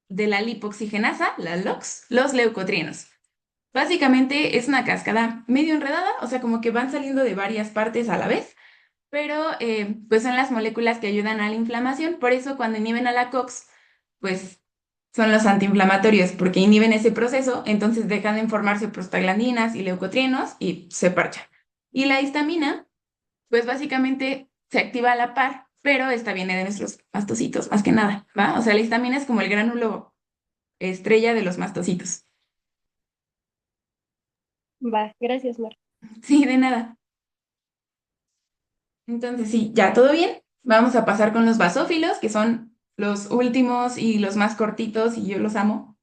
de la lipoxigenasa, la LOX, los leucotrienos. Básicamente es una cascada medio enredada, o sea, como que van saliendo de varias partes a la vez, pero pues son las moléculas que ayudan a la inflamación. Por eso cuando inhiben a la COX, pues son los antiinflamatorios, porque inhiben ese proceso, entonces dejan de formarse prostaglandinas y leucotrienos y se parchan. Y la histamina, pues básicamente se activa a la par, pero esta viene de nuestros mastocitos, más que nada, ¿va? O sea, la histamina es como el gránulo estrella de los mastocitos. Va, gracias, Mar. Sí, de nada. Entonces, sí, ya todo bien. Vamos a pasar con los basófilos, que son los últimos y los más cortitos, y yo los amo.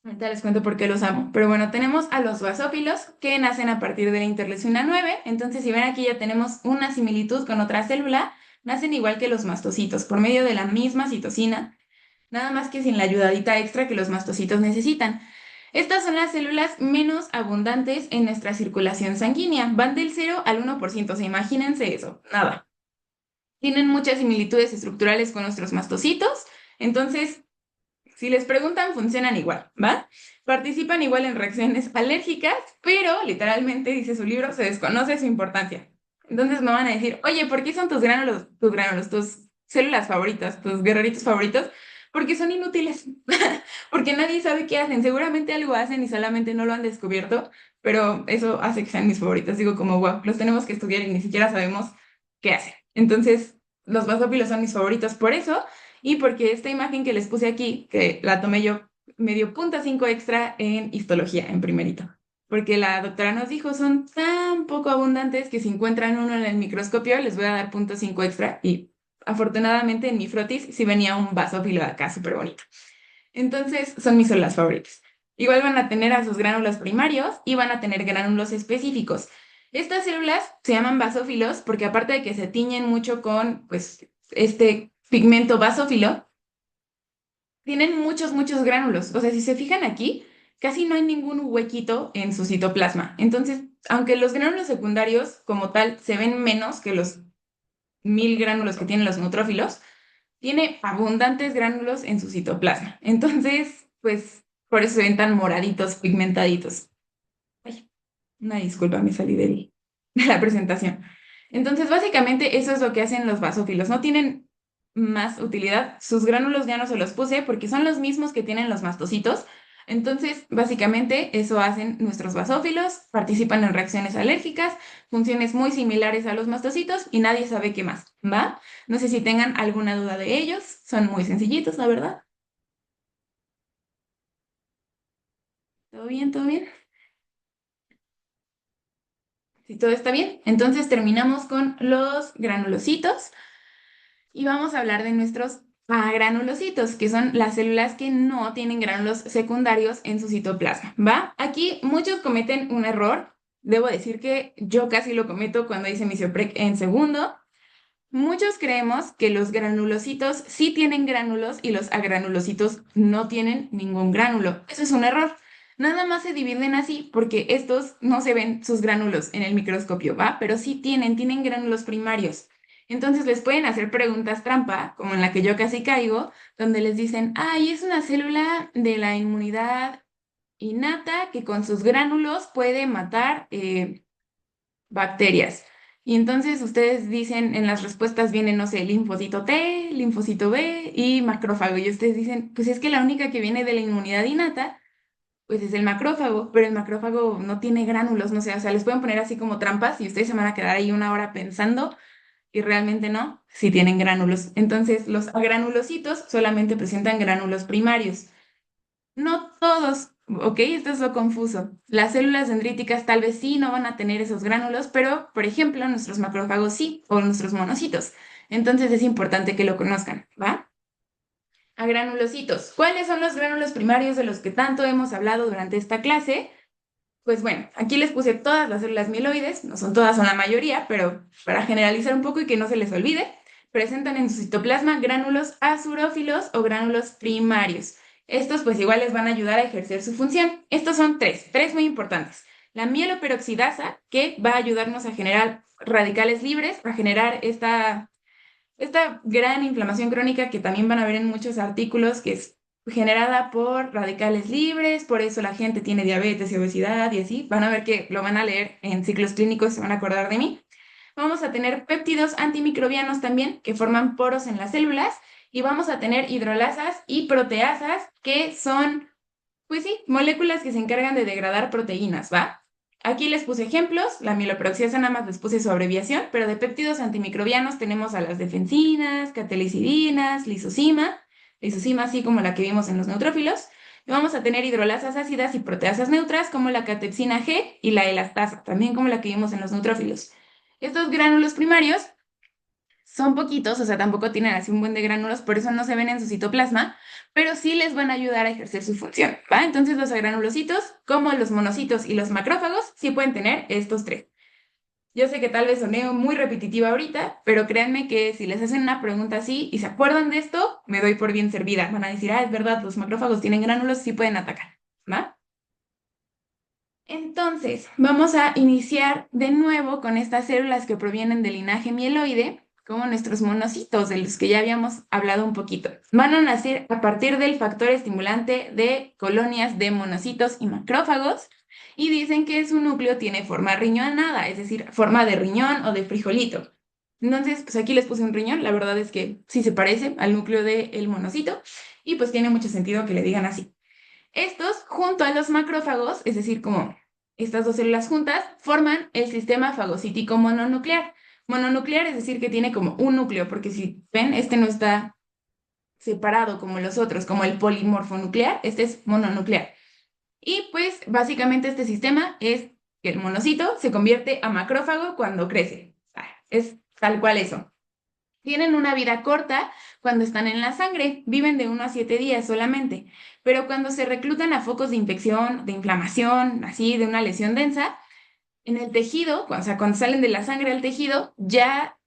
Ahorita les cuento por qué los amo. Pero bueno, tenemos a los basófilos que nacen a partir de la interleucina 9. Entonces, si ven aquí ya tenemos una similitud con otra célula. Nacen igual que los mastocitos, por medio de la misma citosina, nada más que sin la ayudadita extra que los mastocitos necesitan. Estas son las células menos abundantes en nuestra circulación sanguínea. Van del 0 al 1%. O sea, imagínense eso, nada. Tienen muchas similitudes estructurales con nuestros mastocitos. Entonces, si les preguntan, funcionan igual, ¿va? Participan igual en reacciones alérgicas, pero literalmente, dice su libro, se desconoce su importancia. Entonces me van a decir, oye, ¿por qué son tus células favoritas, tus guerreritos favoritos? Porque son inútiles, porque nadie sabe qué hacen. Seguramente algo hacen y solamente no lo han descubierto, pero eso hace que sean mis favoritos. Digo como, wow, los tenemos que estudiar y ni siquiera sabemos qué hacen. Entonces, los basófilos son mis favoritos por eso. Y porque esta imagen que les puse aquí, que la tomé yo, me dio punto 5 extra en histología, en primerito. Porque la doctora nos dijo, son tan poco abundantes que si encuentran uno en el microscopio, les voy a dar punto 5 extra. Y afortunadamente en mi frotis sí venía un basófilo de acá, súper bonito. Entonces, son mis células favoritas. Igual van a tener a sus gránulos primarios y van a tener gránulos específicos. Estas células se llaman basófilos porque aparte de que se tiñen mucho con, pues, este pigmento basófilo, tienen muchos gránulos. O sea, si se fijan aquí, casi no hay ningún huequito en su citoplasma. Entonces, aunque los gránulos secundarios como tal se ven menos que los 1000 gránulos que tienen los neutrófilos, tiene abundantes gránulos en su citoplasma. Entonces, pues, por eso se ven tan moraditos, pigmentaditos. Ay, una disculpa, me salí de la presentación. Entonces, básicamente eso es lo que hacen los basófilos. No tienen más utilidad. Sus gránulos ya no se los puse porque son los mismos que tienen los mastocitos. Entonces, básicamente eso hacen nuestros basófilos, participan en reacciones alérgicas, funciones muy similares a los mastocitos y nadie sabe qué más, ¿va? No sé si tengan alguna duda de ellos, son muy sencillitos, la verdad. ¿Todo bien? ¿Todo bien? Si todo está bien, entonces terminamos con los granulocitos. Y vamos a hablar de nuestros agranulocitos, que son las células que no tienen gránulos secundarios en su citoplasma, ¿va? Aquí muchos cometen un error. Debo decir que yo casi lo cometo cuando hice mi CIOPREC en segundo. Muchos creemos que los granulocitos sí tienen gránulos y los agranulocitos no tienen ningún gránulo. Eso es un error. Nada más se dividen así porque estos no se ven sus gránulos en el microscopio, ¿va? Pero sí tienen gránulos primarios. Entonces les pueden hacer preguntas trampa, como en la que yo casi caigo, donde les dicen, ay, es una célula de la inmunidad innata que con sus gránulos puede matar bacterias. Y entonces ustedes dicen, en las respuestas viene, no sé, linfocito T, linfocito B y macrófago. Y ustedes dicen, pues es que la única que viene de la inmunidad innata, pues es el macrófago, pero el macrófago no tiene gránulos, no sé, o sea, les pueden poner así como trampas y ustedes se van a quedar ahí una hora pensando y realmente no, si tienen gránulos. Entonces, los agranulocitos solamente presentan gránulos primarios. No todos, ¿ok? Esto es lo confuso. Las células dendríticas tal vez sí no van a tener esos gránulos, pero, por ejemplo, nuestros macrófagos sí, o nuestros monocitos. Entonces es importante que lo conozcan, ¿va? A granulocitos. ¿Cuáles son los gránulos primarios de los que tanto hemos hablado durante esta clase? Pues bueno, aquí les puse todas las células mieloides, no son todas, son la mayoría, pero para generalizar un poco y que no se les olvide, presentan en su citoplasma gránulos azurófilos o gránulos primarios. Estos pues igual les van a ayudar a ejercer su función. Estos son tres muy importantes. La mieloperoxidasa, que va a ayudarnos a generar radicales libres, a generar esta gran inflamación crónica que también van a ver en muchos artículos, que es generada por radicales libres, por eso la gente tiene diabetes y obesidad y así. Van a ver que lo van a leer en ciclos clínicos y se van a acordar de mí. Vamos a tener péptidos antimicrobianos también, que forman poros en las células, y vamos a tener hidrolasas y proteasas, que son, pues sí, moléculas que se encargan de degradar proteínas, ¿va? Aquí les puse ejemplos, la mieloperoxidasa nada más les puse su abreviación, pero de péptidos antimicrobianos tenemos a las defensinas, catelicidinas, lisosima así como la que vimos en los neutrófilos, y vamos a tener hidrolasas ácidas y proteasas neutras como la catepsina G y la elastasa, también como la que vimos en los neutrófilos. Estos gránulos primarios son poquitos, o sea, tampoco tienen así un buen de gránulos, por eso no se ven en su citoplasma, pero sí les van a ayudar a ejercer su función, ¿va? Entonces los granulocitos, como los monocitos y los macrófagos, sí pueden tener estos tres. Yo sé que tal vez soneo muy repetitiva ahorita, pero créanme que si les hacen una pregunta así y se acuerdan de esto, me doy por bien servida. Van a decir, es verdad, los macrófagos tienen gránulos, sí pueden atacar, ¿va? Entonces, vamos a iniciar de nuevo con estas células que provienen del linaje mieloide, como nuestros monocitos, de los que ya habíamos hablado un poquito. Van a nacer a partir del factor estimulante de colonias de monocitos y macrófagos, y dicen que su núcleo tiene forma riñonada, es decir, forma de riñón o de frijolito. Entonces, pues aquí les puse un riñón, la verdad es que sí se parece al núcleo del monocito, y pues tiene mucho sentido que le digan así. Estos, junto a los macrófagos, es decir, como estas dos células juntas, forman el sistema fagocítico mononuclear. Mononuclear es decir que tiene como un núcleo, porque si ven, este no está separado como los otros, como el polimorfo nuclear, este es mononuclear. Y pues básicamente este sistema es que el monocito se convierte a macrófago cuando crece. Es tal cual eso. Tienen una vida corta cuando están en la sangre, viven de 1 a 7 días solamente, pero cuando se reclutan a focos de infección, de inflamación, así, de una lesión densa, en el tejido, o sea, cuando salen de la sangre al tejido, ya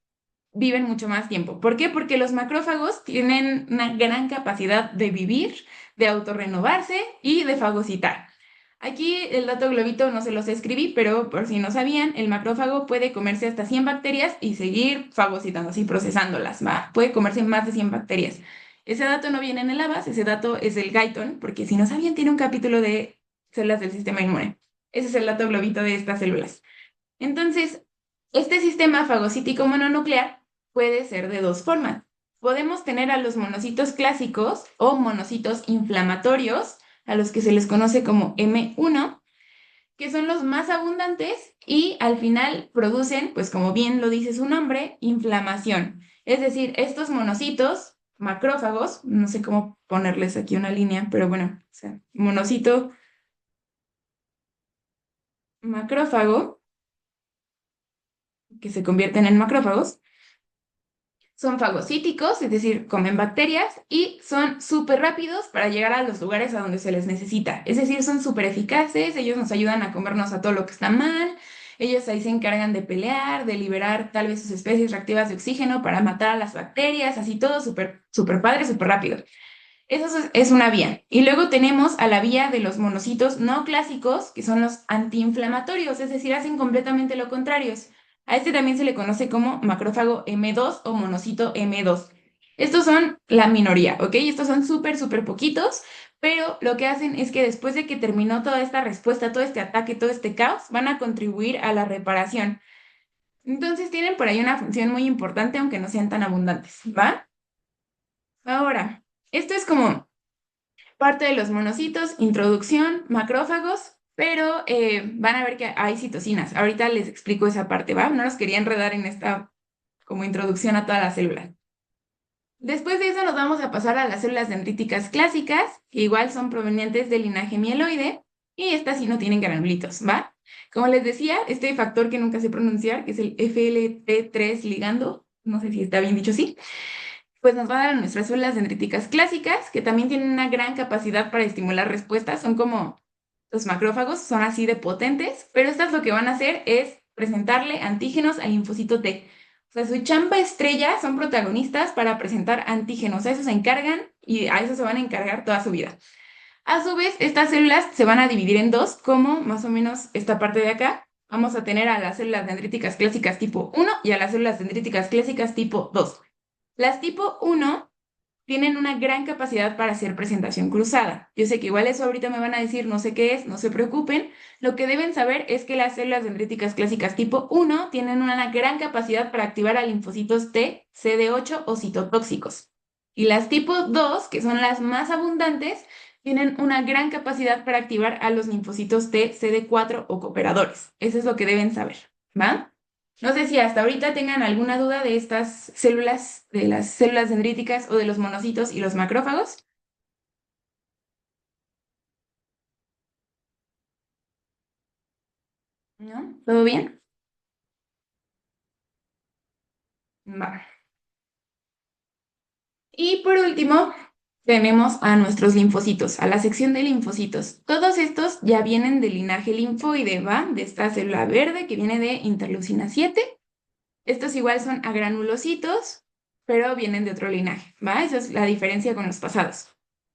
viven mucho más tiempo. ¿Por qué? Porque los macrófagos tienen una gran capacidad de vivir, de autorrenovarse y de fagocitar. Aquí el dato globito no se los escribí, pero por si no sabían, el macrófago puede comerse hasta 100 bacterias y seguir fagocitando, así procesándolas, ¿va? Puede comerse más de 100 bacterias. Ese dato no viene en el ABAS, ese dato es el Guyton, porque si no sabían, tiene un capítulo de células del sistema inmune. Ese es el dato globito de estas células. Entonces, este sistema fagocítico mononuclear puede ser de dos formas. Podemos tener a los monocitos clásicos o monocitos inflamatorios, a los que se les conoce como M1, que son los más abundantes y al final producen, pues como bien lo dice su nombre, inflamación. Es decir, estos monocitos macrófagos, no sé cómo ponerles aquí una línea, pero bueno, o sea, monocito macrófago, que se convierten en macrófagos, son fagocíticos, es decir, comen bacterias y son súper rápidos para llegar a los lugares a donde se les necesita. Es decir, son súper eficaces, ellos nos ayudan a comernos a todo lo que está mal, ellos ahí se encargan de pelear, de liberar tal vez sus especies reactivas de oxígeno para matar a las bacterias, así todo súper, súper padre, súper rápido. Es una vía. Y luego tenemos a la vía de los monocitos no clásicos, que son los antiinflamatorios, es decir, hacen completamente lo contrario. A este también se le conoce como macrófago M2 o monocito M2. Estos son la minoría, ¿ok? Estos son súper, súper poquitos, pero lo que hacen es que después de que terminó toda esta respuesta, todo este ataque, todo este caos, van a contribuir a la reparación. Entonces tienen por ahí una función muy importante, aunque no sean tan abundantes, ¿va? Ahora, esto es como parte de los monocitos, introducción, macrófagos, pero van a ver que hay citocinas. Ahorita les explico esa parte, ¿va? No los quería enredar en esta como introducción a todas las células. Después de eso nos vamos a pasar a las células dendríticas clásicas, que igual son provenientes del linaje mieloide, y estas sí no tienen granulitos, ¿va? Como les decía, este factor que nunca sé pronunciar, que es el FLT3 ligando, no sé si está bien dicho así, pues nos va a dar nuestras células dendríticas clásicas, que también tienen una gran capacidad para estimular respuestas. Son como los macrófagos, son así de potentes, pero estas lo que van a hacer es presentarle antígenos al linfocito T. O sea, su chamba estrella son protagonistas para presentar antígenos. A eso se encargan y a eso se van a encargar toda su vida. A su vez, estas células se van a dividir en dos, como más o menos esta parte de acá. Vamos a tener a las células dendríticas clásicas tipo 1 y a las células dendríticas clásicas tipo 2. Las tipo 1 tienen una gran capacidad para hacer presentación cruzada. Yo sé que igual eso ahorita me van a decir, no sé qué es, no se preocupen. Lo que deben saber es que las células dendríticas clásicas tipo 1 tienen una gran capacidad para activar a linfocitos T, CD8 o citotóxicos. Y las tipo 2, que son las más abundantes, tienen una gran capacidad para activar a los linfocitos T, CD4 o cooperadores. Eso es lo que deben saber, ¿va? No sé si hasta ahorita tengan alguna duda de estas células, de las células dendríticas o de los monocitos y los macrófagos. ¿No? ¿Todo bien? Va. Y por último, tenemos a nuestros linfocitos, a la sección de linfocitos. Todos estos ya vienen del linaje linfoide, ¿va? De esta célula verde que viene de interleucina 7. Estos igual son agranulocitos, pero vienen de otro linaje, ¿va? Esa es la diferencia con los pasados.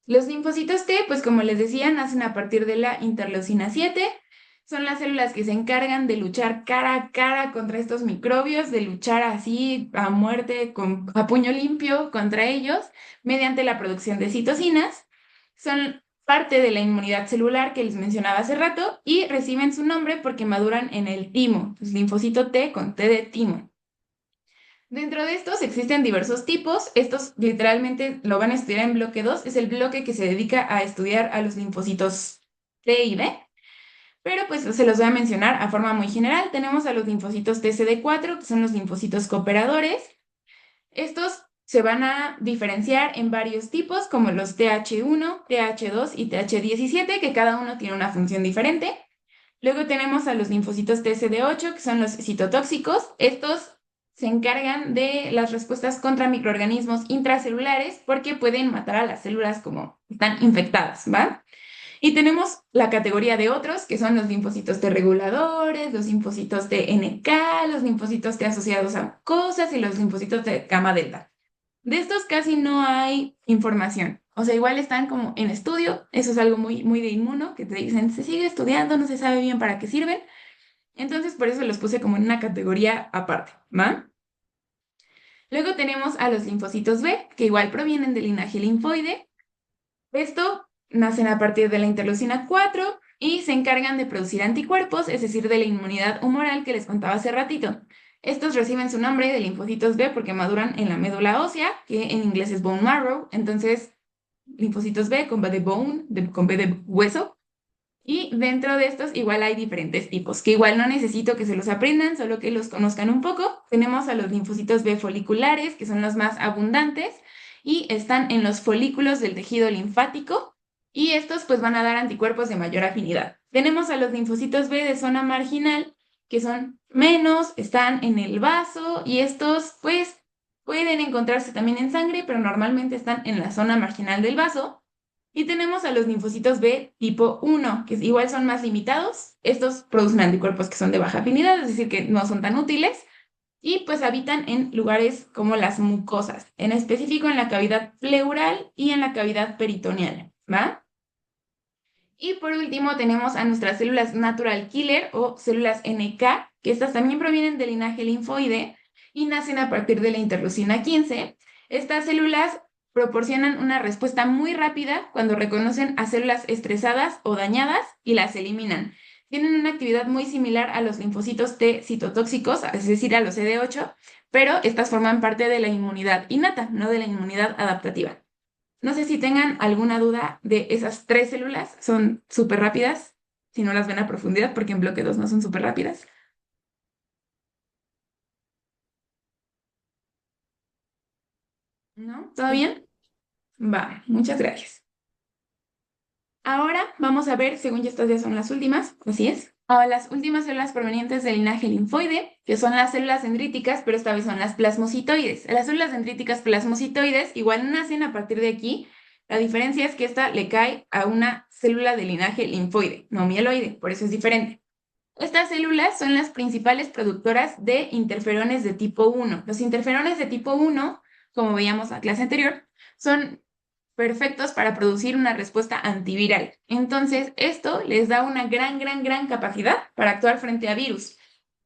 Los linfocitos T, pues como les decía, nacen a partir de la interleucina 7. Son las células que se encargan de luchar cara a cara contra estos microbios, de luchar así a muerte, a puño limpio contra ellos, mediante la producción de citocinas. Son parte de la inmunidad celular que les mencionaba hace rato y reciben su nombre porque maduran en el timo, pues linfocito T con T de timo. Dentro de estos existen diversos tipos. Estos literalmente lo van a estudiar en bloque 2. Es el bloque que se dedica a estudiar a los linfocitos T y B. Pero pues se los voy a mencionar a forma muy general. Tenemos a los linfocitos TCD4, que son los linfocitos cooperadores. Estos se van a diferenciar en varios tipos, como los TH1, TH2 y TH17, que cada uno tiene una función diferente. Luego tenemos a los linfocitos TCD8, que son los citotóxicos. Estos se encargan de las respuestas contra microorganismos intracelulares porque pueden matar a las células como están infectadas, ¿va? Y tenemos la categoría de otros, que son los linfocitos T reguladores, los linfocitos T NK, los linfocitos T asociados a mucosas y los linfocitos T gamma delta. De estos casi no hay información. O sea, igual están como en estudio. Eso es algo muy, muy de inmuno, que te dicen, se sigue estudiando, no se sabe bien para qué sirven. Entonces, por eso los puse como en una categoría aparte, ¿va? Luego tenemos a los linfocitos B, que igual provienen del linaje linfoide. Esto nacen a partir de la interleucina 4 y se encargan de producir anticuerpos, es decir, de la inmunidad humoral que les contaba hace ratito. Estos reciben su nombre de linfocitos B porque maduran en la médula ósea, que en inglés es bone marrow. Entonces, linfocitos B con B de bone, con B de hueso. Y dentro de estos igual hay diferentes tipos, que igual no necesito que se los aprendan, solo que los conozcan un poco. Tenemos a los linfocitos B foliculares, que son los más abundantes, y están en los folículos del tejido linfático, y estos pues van a dar anticuerpos de mayor afinidad. Tenemos a los linfocitos B de zona marginal, que son menos, están en el vaso, y estos pues pueden encontrarse también en sangre, pero normalmente están en la zona marginal del vaso. Y tenemos a los linfocitos B tipo 1, que igual son más limitados. Estos producen anticuerpos que son de baja afinidad, es decir, que no son tan útiles. Y pues habitan en lugares como las mucosas, en específico en la cavidad pleural y en la cavidad peritoneal, ¿va? Y por último tenemos a nuestras células natural killer o células NK, que estas también provienen del linaje linfoide y nacen a partir de la interleucina 15. Estas células proporcionan una respuesta muy rápida cuando reconocen a células estresadas o dañadas y las eliminan. Tienen una actividad muy similar a los linfocitos T citotóxicos, es decir, a los CD8, pero estas forman parte de la inmunidad innata, no de la inmunidad adaptativa. No sé si tengan alguna duda de esas tres células, son súper rápidas, si no las ven a profundidad, porque en bloque 2 no son súper rápidas. ¿No? ¿Todo bien? Va, muchas gracias. Ahora vamos a ver, según ya estas ya son las últimas, así es. Ahora, las últimas células provenientes del linaje linfoide, que son las células dendríticas, pero esta vez son las plasmocitoides. Las células dendríticas plasmocitoides igual nacen a partir de aquí. La diferencia es que esta le cae a una célula del linaje linfoide, no mieloide, por eso es diferente. Estas células son las principales productoras de interferones de tipo 1. Los interferones de tipo 1, como veíamos en la clase anterior, son perfectos para producir una respuesta antiviral. Entonces, esto les da una gran capacidad para actuar frente a virus.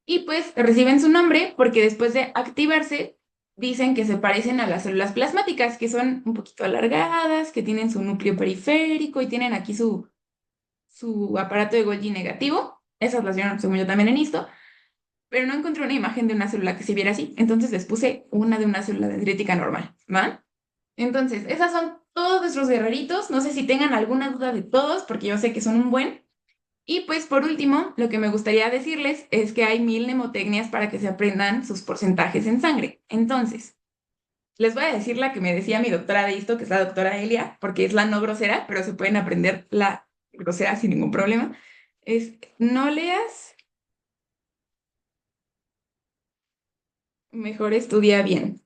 Y pues reciben su nombre porque después de activarse, dicen que se parecen a las células plasmáticas, que son un poquito alargadas, que tienen su núcleo periférico y tienen aquí su aparato de Golgi negativo. Esas las vieron, según yo, también en histo, pero no encontré una imagen de una célula que se viera así, entonces les puse una de una célula dendrítica normal, ¿va? Entonces, esas son todos nuestros guerreritos. No sé si tengan alguna duda de todos, porque yo sé que son un buen. Y pues por último, lo que me gustaría decirles es que hay 1000 mnemotecnias para que se aprendan sus porcentajes en sangre. Entonces, les voy a decir la que me decía mi doctora de esto, que es la doctora Elia, porque es la no grosera, pero se pueden aprender la grosera sin ningún problema. Es, no leas, mejor estudia bien.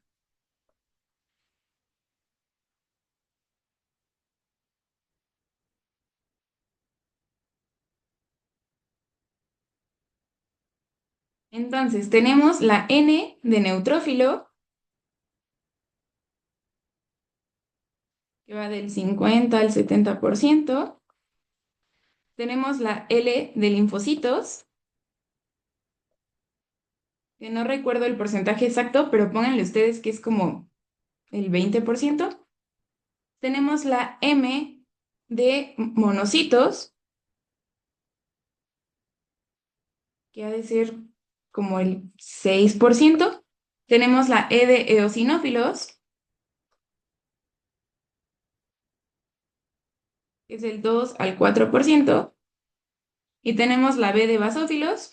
Entonces, tenemos la N de neutrófilo, que va del 50 al 70%. Tenemos la L de linfocitos, que no recuerdo el porcentaje exacto, pero pónganle ustedes que es como el 20%. Tenemos la M de monocitos, que ha de ser como el 6%. Tenemos la E de eosinófilos, que es del 2 al 4%. Y tenemos la B de basófilos,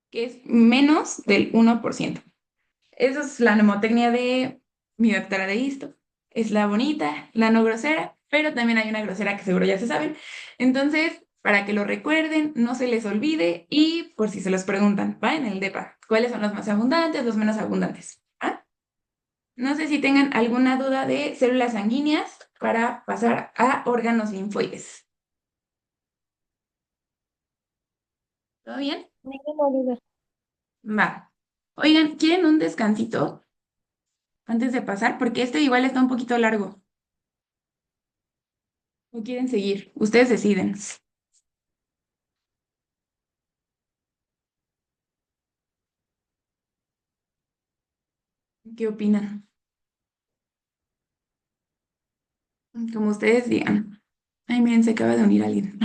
que es menos del 1%. Esa es la mnemotecnia de mi doctora de histo. Es la bonita, la no grosera, pero también hay una grosera que seguro ya se saben. Entonces, para que lo recuerden, no se les olvide y por si se los preguntan, va en el DEPA, ¿cuáles son los más abundantes, los menos abundantes? ¿Ah? No sé si tengan alguna duda de células sanguíneas para pasar a órganos linfoides. ¿Todo bien? Ninguna duda. Va. Oigan, ¿quieren un descansito antes de pasar? Porque este igual está un poquito largo. ¿O quieren seguir? Ustedes deciden. ¿Qué opinan? Como ustedes digan. Ay, miren, se acaba de unir alguien.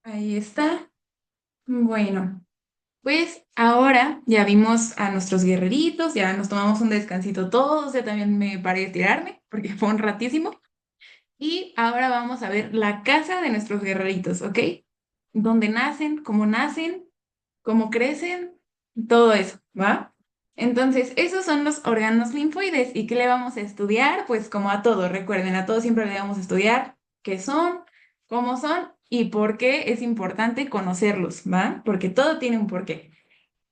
Ahí está. Bueno, pues ahora ya vimos a nuestros guerreritos, ya nos tomamos un descansito todos, ya también me paré a tirarme porque fue un ratísimo. Y ahora vamos a ver la casa de nuestros guerreritos, ¿ok? Dónde nacen, cómo crecen, todo eso, ¿va? Entonces, esos son los órganos linfoides. ¿Y qué le vamos a estudiar? Pues como a todo, recuerden, a todos siempre le vamos a estudiar qué son, cómo son y por qué es importante conocerlos, ¿va? Porque todo tiene un porqué.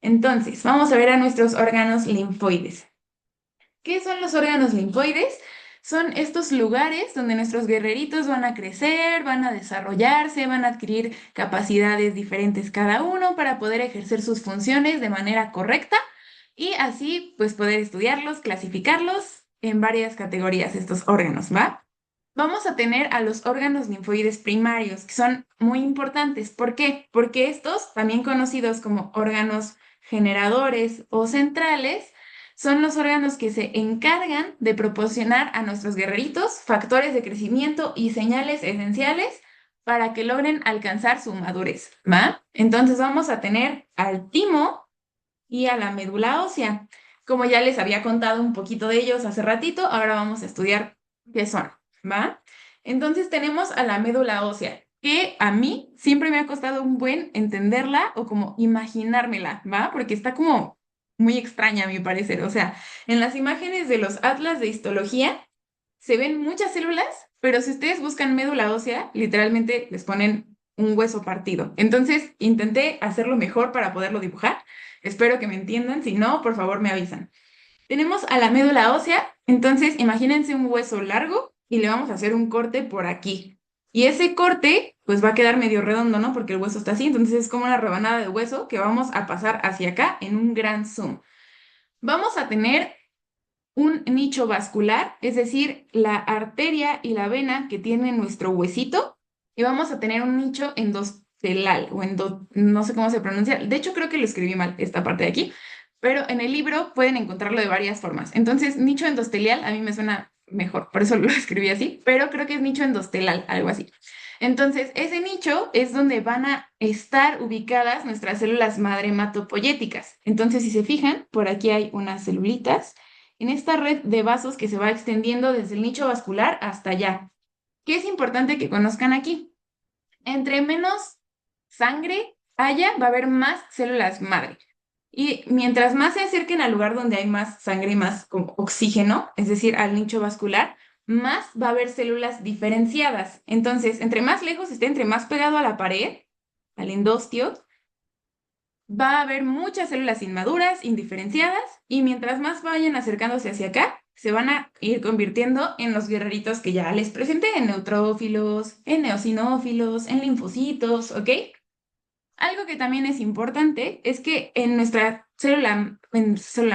Entonces, vamos a ver a nuestros órganos linfoides. ¿Qué son los órganos linfoides? Son estos lugares donde nuestros guerreritos van a crecer, van a desarrollarse, van a adquirir capacidades diferentes cada uno para poder ejercer sus funciones de manera correcta y así pues poder estudiarlos, clasificarlos en varias categorías estos órganos, ¿va? Vamos a tener a los órganos linfoides primarios, que son muy importantes. ¿Por qué? Porque estos, también conocidos como órganos generadores o centrales, son los órganos que se encargan de proporcionar a nuestros guerreritos factores de crecimiento y señales esenciales para que logren alcanzar su madurez, ¿va? Entonces vamos a tener al timo y a la médula ósea. Como ya les había contado un poquito de ellos hace ratito, ahora vamos a estudiar qué son, ¿va? Entonces tenemos a la médula ósea, que a mí siempre me ha costado un buen entenderla o como imaginármela, ¿va? Porque está como muy extraña a mi parecer. O sea, en las imágenes de los atlas de histología se ven muchas células, pero si ustedes buscan médula ósea, literalmente les ponen un hueso partido. Entonces intenté hacerlo mejor para poderlo dibujar. Espero que me entiendan. Si no, por favor me avisan. Tenemos a la médula ósea, entonces imagínense un hueso largo y le vamos a hacer un corte por aquí. Y ese corte, pues va a quedar medio redondo, ¿no? Porque el hueso está así, entonces es como una rebanada de hueso que vamos a pasar hacia acá en un gran zoom. Vamos a tener un nicho vascular, es decir, la arteria y la vena que tiene nuestro huesito, y vamos a tener un nicho endostelal no sé cómo se pronuncia. De hecho, creo que lo escribí mal, esta parte de aquí, pero en el libro pueden encontrarlo de varias formas. Entonces, nicho endostelial a mí me suena mejor, por eso lo escribí así, pero creo que es nicho endostelal, algo así. Entonces, ese nicho es donde van a estar ubicadas nuestras células madre hematopoyéticas. Entonces, si se fijan, por aquí hay unas celulitas en esta red de vasos que se va extendiendo desde el nicho vascular hasta allá. ¿Qué es importante que conozcan aquí? Entre menos sangre haya, va a haber más células madre. Y mientras más se acerquen al lugar donde hay más sangre y más como oxígeno, es decir, al nicho vascular, más va a haber células diferenciadas. Entonces, entre más lejos esté, entre más pegado a la pared, al endostio, va a haber muchas células inmaduras, indiferenciadas, y mientras más vayan acercándose hacia acá, se van a ir convirtiendo en los guerreritos que ya les presenté, en neutrófilos, en eosinófilos, en linfocitos, ¿ok? Algo que también es importante es que en célula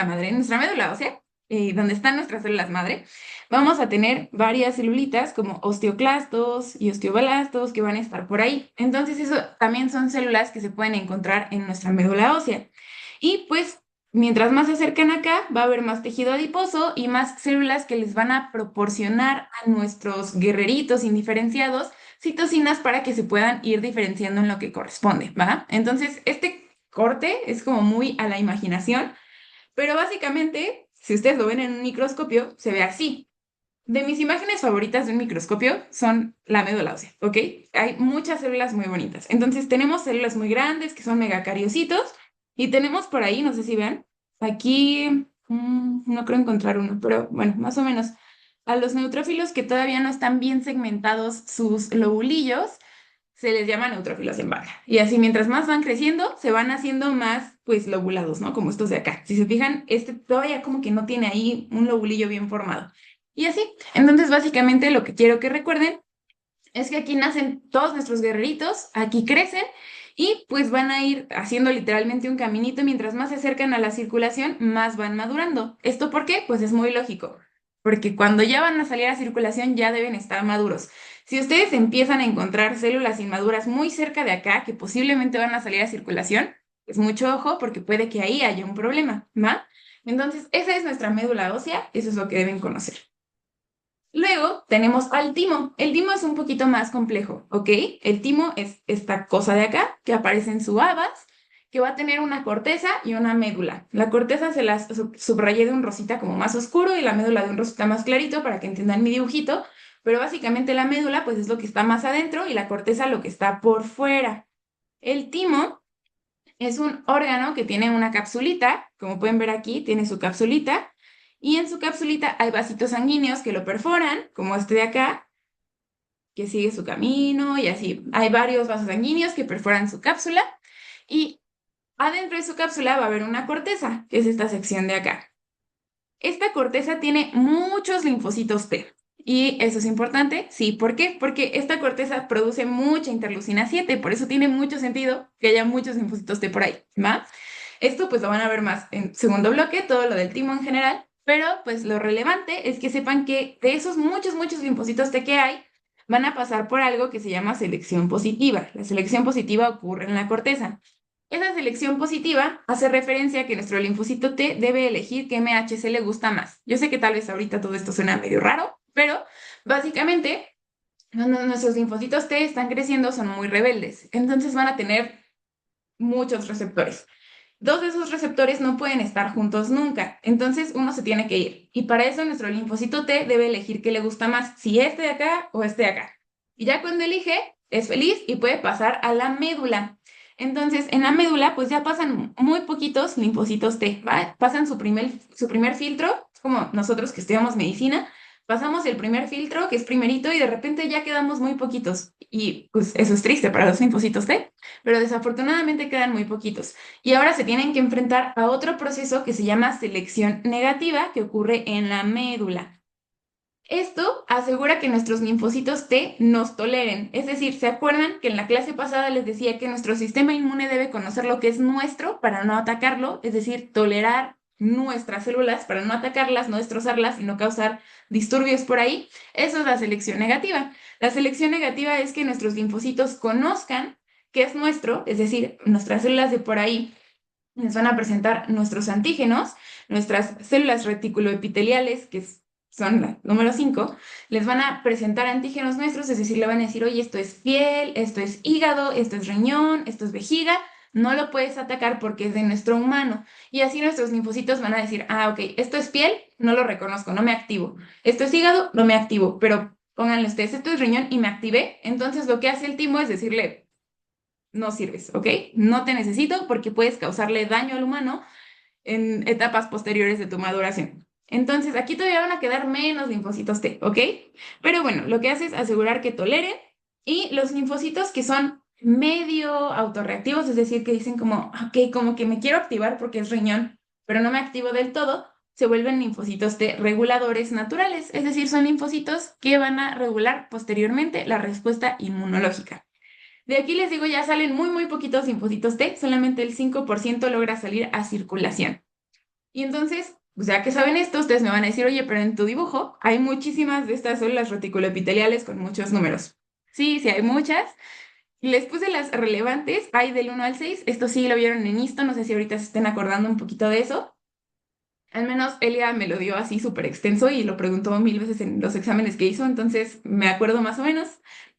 madre, en nuestra médula ósea, donde están nuestras células madre, vamos a tener varias celulitas como osteoclastos y osteobalastos que van a estar por ahí. Entonces, eso también son células que se pueden encontrar en nuestra médula ósea. Y pues, mientras más se acercan acá, va a haber más tejido adiposo y más células que les van a proporcionar a nuestros guerreritos indiferenciados citocinas para que se puedan ir diferenciando en lo que corresponde, ¿va? Entonces, este corte es como muy a la imaginación, pero básicamente, si ustedes lo ven en un microscopio, se ve así. De mis imágenes favoritas de un microscopio son la médula ósea, ¿ok? Hay muchas células muy bonitas. Entonces, tenemos células muy grandes que son megacariocitos y tenemos por ahí, no sé si vean, aquí no creo encontrar uno, pero bueno, más o menos. A los neutrófilos que todavía no están bien segmentados sus lobulillos, se les llama neutrófilos en banda. Y así mientras más van creciendo, se van haciendo más, pues, lobulados, ¿no? Como estos de acá. Si se fijan, este todavía como que no tiene ahí un lobulillo bien formado. Y así. Entonces, básicamente lo que quiero que recuerden es que aquí nacen todos nuestros guerreritos, aquí crecen y pues van a ir haciendo literalmente un caminito. Mientras más se acercan a la circulación, más van madurando. ¿Esto por qué? Pues es muy lógico, porque cuando ya van a salir a circulación ya deben estar maduros. Si ustedes empiezan a encontrar células inmaduras muy cerca de acá, que posiblemente van a salir a circulación, pues mucho ojo porque puede que ahí haya un problema, ¿va? Entonces, esa es nuestra médula ósea, eso es lo que deben conocer. Luego tenemos al timo. El timo es un poquito más complejo, ¿ok? El timo es esta cosa de acá que aparece en su habas, que va a tener una corteza y una médula. La corteza se la subrayé de un rosita como más oscuro y la médula de un rosita más clarito para que entiendan mi dibujito, pero básicamente la médula pues es lo que está más adentro y la corteza lo que está por fuera. El timo es un órgano que tiene una capsulita, como pueden ver aquí, tiene su capsulita, y en su capsulita hay vasitos sanguíneos que lo perforan, como este de acá, que sigue su camino, y así. Hay varios vasos sanguíneos que perforan su cápsula, y adentro de su cápsula va a haber una corteza, que es esta sección de acá. Esta corteza tiene muchos linfocitos T. Y eso es importante, sí. ¿Por qué? Porque esta corteza produce mucha interleucina 7, por eso tiene mucho sentido que haya muchos linfocitos T por ahí, ¿va? Esto pues lo van a ver más en segundo bloque, todo lo del timo en general, pero pues lo relevante es que sepan que de esos muchos linfocitos T que hay, van a pasar por algo que se llama selección positiva. La selección positiva ocurre en la corteza. Esa selección positiva hace referencia a que nuestro linfocito T debe elegir qué MHC le gusta más. Yo sé que tal vez ahorita todo esto suena medio raro, pero básicamente cuando nuestros linfocitos T están creciendo son muy rebeldes, entonces van a tener muchos receptores. Dos de esos receptores no pueden estar juntos nunca, entonces uno se tiene que ir. Y para eso nuestro linfocito T debe elegir qué le gusta más, si este de acá o este de acá. Y ya cuando elige, es feliz y puede pasar a la médula. Entonces, en la médula, pues ya pasan muy poquitos linfocitos T, ¿va? Pasan su primer filtro, como nosotros que estudiamos medicina, pasamos el primer filtro, que es primerito, y de repente ya quedamos muy poquitos. Y pues eso es triste para los linfocitos T, pero desafortunadamente quedan muy poquitos. Y ahora se tienen que enfrentar a otro proceso que se llama selección negativa que ocurre en la médula. Esto asegura que nuestros linfocitos T nos toleren. Es decir, ¿se acuerdan que en la clase pasada les decía que nuestro sistema inmune debe conocer lo que es nuestro para no atacarlo? Es decir, tolerar nuestras células para no atacarlas, no destrozarlas y no causar disturbios por ahí. Eso es la selección negativa. La selección negativa es que nuestros linfocitos conozcan que es nuestro, es decir, nuestras células de por ahí nos van a presentar nuestros antígenos, nuestras células reticuloepiteliales, son la número 5, les van a presentar antígenos nuestros, es decir, le van a decir, oye, esto es piel, esto es hígado, esto es riñón, esto es vejiga, no lo puedes atacar porque es de nuestro humano. Y así nuestros linfocitos van a decir, ah, ok, esto es piel, no lo reconozco, no me activo. Esto es hígado, no me activo, pero pónganle ustedes, esto es riñón y me activé. Entonces lo que hace el timo es decirle, no sirves, ¿ok? No te necesito porque puedes causarle daño al humano en etapas posteriores de tu maduración. Entonces, aquí todavía van a quedar menos linfocitos T, ¿ok? Pero bueno, lo que hace es asegurar que toleren y los linfocitos que son medio autorreactivos, es decir, que dicen como, ok, como que me quiero activar porque es riñón, pero no me activo del todo, se vuelven linfocitos T reguladores naturales, es decir, son linfocitos que van a regular posteriormente la respuesta inmunológica. De aquí les digo, ya salen muy, muy poquitos linfocitos T, solamente el 5% logra salir a circulación. Y entonces, pues ya que saben esto, ustedes me van a decir, oye, pero en tu dibujo hay muchísimas de estas células reticuloepiteliales con muchos números. Sí, sí, hay muchas. Les puse las relevantes, hay del 1 al 6. Esto sí lo vieron en Histo, no sé si ahorita se estén acordando un poquito de eso. Al menos Elia me lo dio así súper extenso y lo preguntó 1000 veces en los exámenes que hizo, entonces me acuerdo más o menos.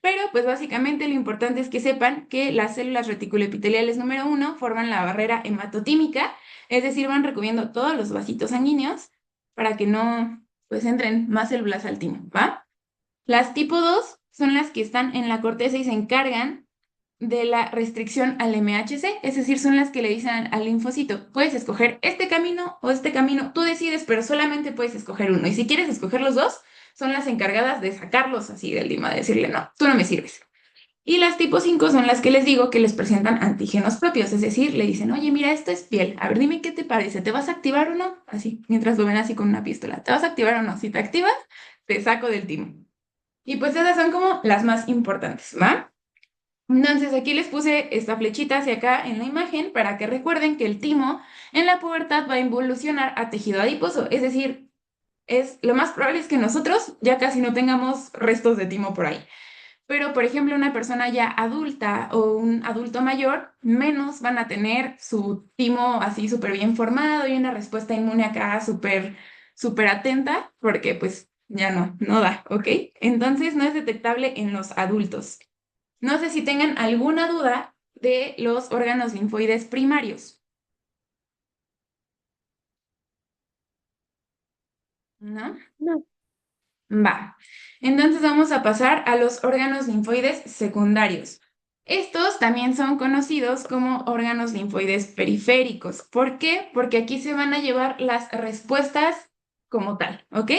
Pero pues básicamente lo importante es que sepan que las células reticuloepiteliales número 1 forman la barrera hematotímica, es decir, van recubriendo todos los vasitos sanguíneos para que no pues entren más células al timo, ¿va? Las tipo 2 son las que están en la corteza y se encargan de la restricción al MHC, es decir, son las que le dicen al linfocito, puedes escoger este camino o este camino, tú decides, pero solamente puedes escoger uno. Y si quieres escoger los dos, son las encargadas de sacarlos así del lima, de decirle, no, tú no me sirves. Y las tipo 5 son las que les digo que les presentan antígenos propios, es decir, le dicen, oye, mira, esto es piel, a ver, dime qué te parece, ¿te vas a activar o no? Así, mientras lo ven así con una pistola, ¿te vas a activar o no? Si te activas, te saco del timo. Y pues esas son como las más importantes, ¿va? Entonces aquí les puse esta flechita hacia acá en la imagen para que recuerden que el timo en la pubertad va a evolucionar a tejido adiposo, es decir, lo más probable es que nosotros ya casi no tengamos restos de timo por ahí. Pero, por ejemplo, una persona ya adulta o un adulto mayor, menos van a tener su timo así súper bien formado y una respuesta inmune acá súper, súper atenta, porque pues ya no da, ¿ok? Entonces no es detectable en los adultos. No sé si tengan alguna duda de los órganos linfoides primarios. ¿No? No, Va. Entonces vamos a pasar a los órganos linfoides secundarios. Estos también son conocidos como órganos linfoides periféricos. ¿Por qué? Porque aquí se van a llevar las respuestas como tal, ¿ok?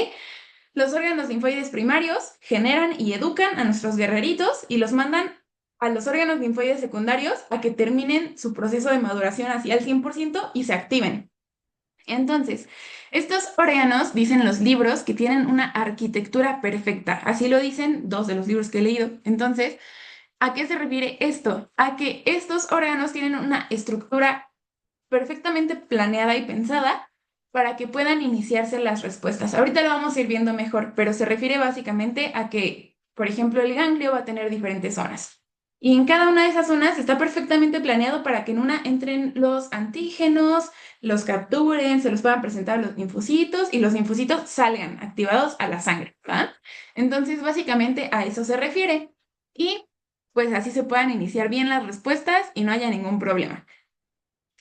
Los órganos linfoides primarios generan y educan a nuestros guerreritos y los mandan a los órganos linfoides secundarios a que terminen su proceso de maduración hacia el 100% y se activen. Entonces, estos órganos, dicen los libros, que tienen una arquitectura perfecta. Así lo dicen dos de los libros que he leído. Entonces, ¿a qué se refiere esto? A que estos órganos tienen una estructura perfectamente planeada y pensada para que puedan iniciarse las respuestas. Ahorita lo vamos a ir viendo mejor, pero se refiere básicamente a que, por ejemplo, el ganglio va a tener diferentes zonas. Y en cada una de esas zonas está perfectamente planeado para que en una entren los antígenos, los capturen, se los puedan presentar a los linfocitos y los linfocitos salgan activados a la sangre, ¿va? Entonces, básicamente a eso se refiere. Y pues así se puedan iniciar bien las respuestas y no haya ningún problema.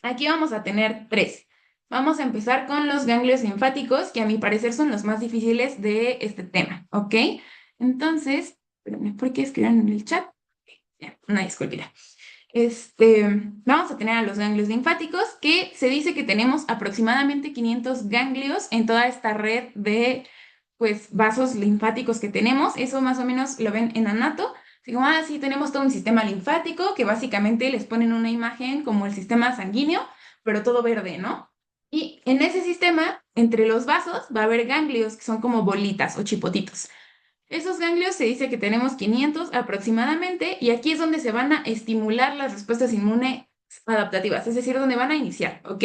Aquí vamos a tener tres. Vamos a empezar con los ganglios linfáticos, que a mi parecer son los más difíciles de este tema, ¿ok? Entonces, espérame, ¿por qué escribieron en el chat? Ya, una disculpita. Vamos a tener a los ganglios linfáticos, que se dice que tenemos aproximadamente 500 ganglios en toda esta red de, pues, vasos linfáticos que tenemos. Eso más o menos lo ven en Anato. Así como, sí, tenemos todo un sistema linfático que básicamente les ponen una imagen como el sistema sanguíneo, pero todo verde, ¿no? Y en ese sistema, entre los vasos, va a haber ganglios que son como bolitas o chipotitos. Esos ganglios se dice que tenemos 500 aproximadamente y aquí es donde se van a estimular las respuestas inmunes adaptativas, es decir, donde van a iniciar, ¿ok?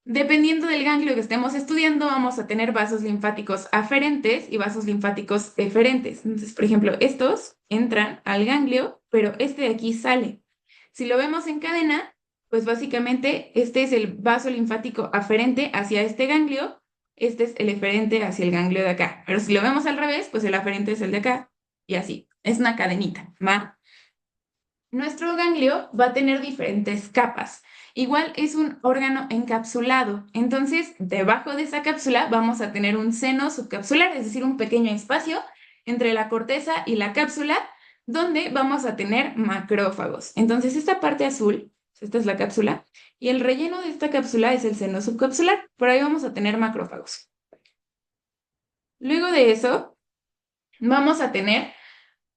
Dependiendo del ganglio que estemos estudiando, vamos a tener vasos linfáticos aferentes y vasos linfáticos eferentes. Entonces, por ejemplo, estos entran al ganglio, pero este de aquí sale. Si lo vemos en cadena, pues básicamente este es el vaso linfático aferente hacia este ganglio, este es el eferente hacia el ganglio de acá. Pero si lo vemos al revés, pues el aferente es el de acá y así. Es una cadenita, ¿va? Nuestro ganglio va a tener diferentes capas. Igual es un órgano encapsulado. Entonces, debajo de esa cápsula vamos a tener un seno subcapsular, es decir, un pequeño espacio entre la corteza y la cápsula, donde vamos a tener macrófagos. Entonces, esta parte azul, esta es la cápsula, y el relleno de esta cápsula es el seno subcapsular. Por ahí vamos a tener macrófagos. Luego de eso, vamos a tener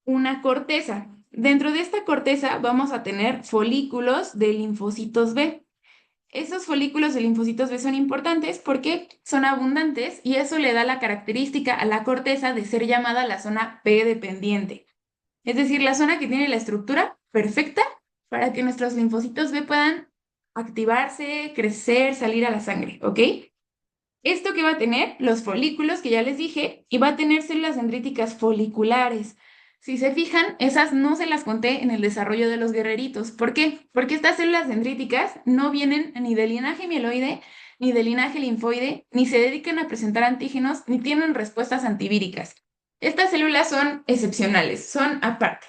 una corteza. Dentro de esta corteza vamos a tener folículos de linfocitos B. Esos folículos de linfocitos B son importantes porque son abundantes y eso le da la característica a la corteza de ser llamada la zona P dependiente. Es decir, la zona que tiene la estructura perfecta para que nuestros linfocitos B puedan activarse, crecer, salir a la sangre, ¿ok? Esto que va a tener los folículos que ya les dije y va a tener células dendríticas foliculares. Si se fijan, esas no se las conté en el desarrollo de los guerreritos. ¿Por qué? Porque estas células dendríticas no vienen ni del linaje mieloide, ni del linaje linfoide, ni se dedican a presentar antígenos, ni tienen respuestas antivíricas. Estas células son excepcionales, son aparte.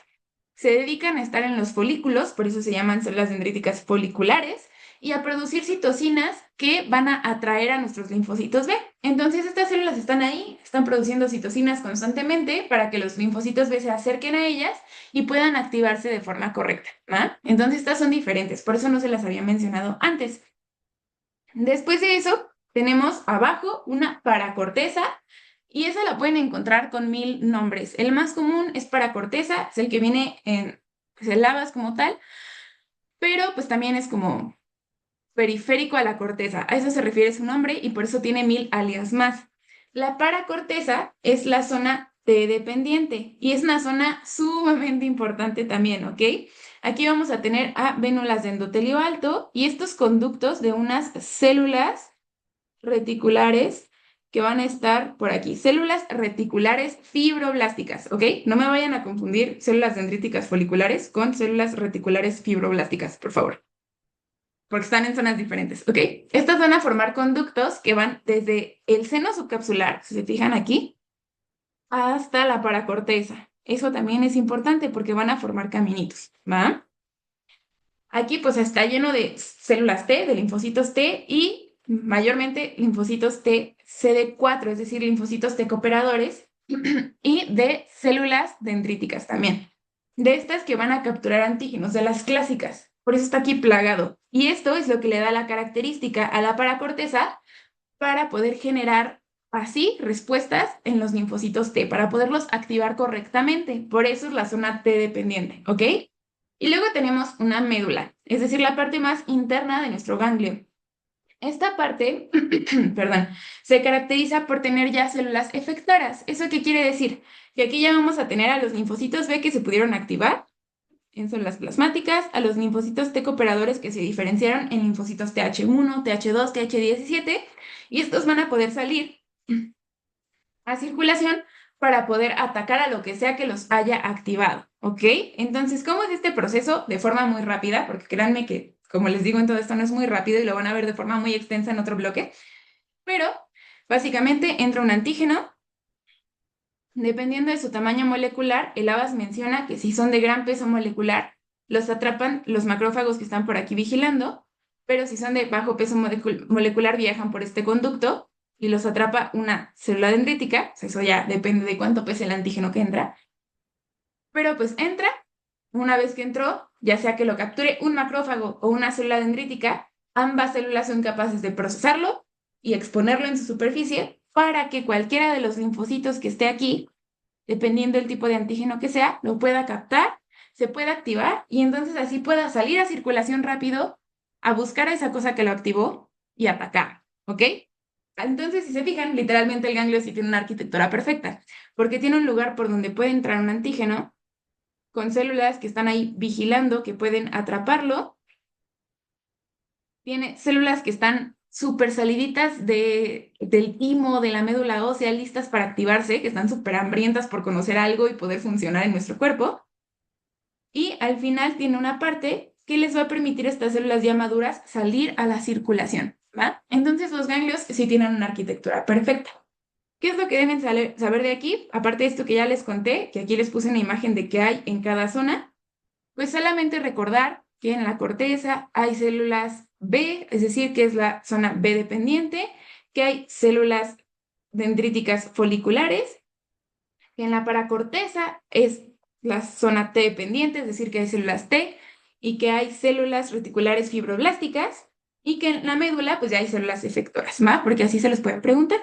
Se dedican a estar en los folículos, por eso se llaman células dendríticas foliculares, y a producir citocinas que van a atraer a nuestros linfocitos B. Entonces estas células están ahí, están produciendo citocinas constantemente para que los linfocitos B se acerquen a ellas y puedan activarse de forma correcta, ¿va? Entonces estas son diferentes, por eso no se las había mencionado antes. Después de eso, tenemos abajo una paracorteza y esa la pueden encontrar con 1000 nombres. El más común es paracorteza, es el que viene en sílabas como tal, pero pues también es como periférico a la corteza. A eso se refiere su nombre y por eso tiene 1000 alias más. La paracorteza es la zona T dependiente y es una zona sumamente importante también, ¿ok? Aquí vamos a tener a vénulas de endotelio alto y estos conductos de unas células reticulares que van a estar por aquí. Células reticulares fibroblásticas, ¿ok? No me vayan a confundir células dendríticas foliculares con células reticulares fibroblásticas, por favor, porque están en zonas diferentes, ¿ok? Estas van a formar conductos que van desde el seno subcapsular, si se fijan aquí, hasta la paracorteza. Eso también es importante porque van a formar caminitos, ¿va? Aquí pues está lleno de células T, de linfocitos T y mayormente linfocitos T CD4, es decir, linfocitos T cooperadores y de células dendríticas también. De estas que van a capturar antígenos, de las clásicas. Por eso está aquí plagado. Y esto es lo que le da la característica a la paracorteza para poder generar así respuestas en los linfocitos T, para poderlos activar correctamente. Por eso es la zona T dependiente, ¿ok? Y luego tenemos una médula, es decir, la parte más interna de nuestro ganglio. Esta parte, perdón, se caracteriza por tener ya células efectoras. ¿Eso qué quiere decir? Que aquí ya vamos a tener a los linfocitos B que se pudieron activar en células plasmáticas, a los linfocitos T cooperadores que se diferenciaron en linfocitos TH1, TH2, TH17, y estos van a poder salir a circulación para poder atacar a lo que sea que los haya activado, ¿ok? Entonces, ¿cómo es este proceso? De forma muy rápida, porque créanme que, como les digo, en todo esto no es muy rápido y lo van a ver de forma muy extensa en otro bloque, pero básicamente entra un antígeno. Dependiendo de su tamaño molecular, el ABAS menciona que si son de gran peso molecular, los atrapan los macrófagos que están por aquí vigilando, pero si son de bajo peso molecular, viajan por este conducto y los atrapa una célula dendrítica, eso ya depende de cuánto pese el antígeno que entra, pero pues entra, una vez que entró, ya sea que lo capture un macrófago o una célula dendrítica, ambas células son capaces de procesarlo y exponerlo en su superficie para que cualquiera de los linfocitos que esté aquí, dependiendo del tipo de antígeno que sea, lo pueda captar, se pueda activar y entonces así pueda salir a circulación rápido a buscar a esa cosa que lo activó y atacar, ¿ok? Entonces, si se fijan, literalmente el ganglio sí tiene una arquitectura perfecta, porque tiene un lugar por donde puede entrar un antígeno con células que están ahí vigilando, que pueden atraparlo. Tiene células que están súper saliditas del timo, de la médula ósea, listas para activarse, que están súper hambrientas por conocer algo y poder funcionar en nuestro cuerpo. Y al final tiene una parte que les va a permitir a estas células ya maduras salir a la circulación, ¿va? Entonces los ganglios sí tienen una arquitectura perfecta. ¿Qué es lo que deben saber de aquí? Aparte de esto que ya les conté, que aquí les puse una imagen de qué hay en cada zona, pues solamente recordar que en la corteza hay células B, es decir, que es la zona B dependiente, que hay células dendríticas foliculares, que en la paracorteza es la zona T dependiente, es decir, que hay células T, y que hay células reticulares fibroblásticas, y que en la médula pues ya hay células efectoras, ¿va? Porque así se les puede preguntar.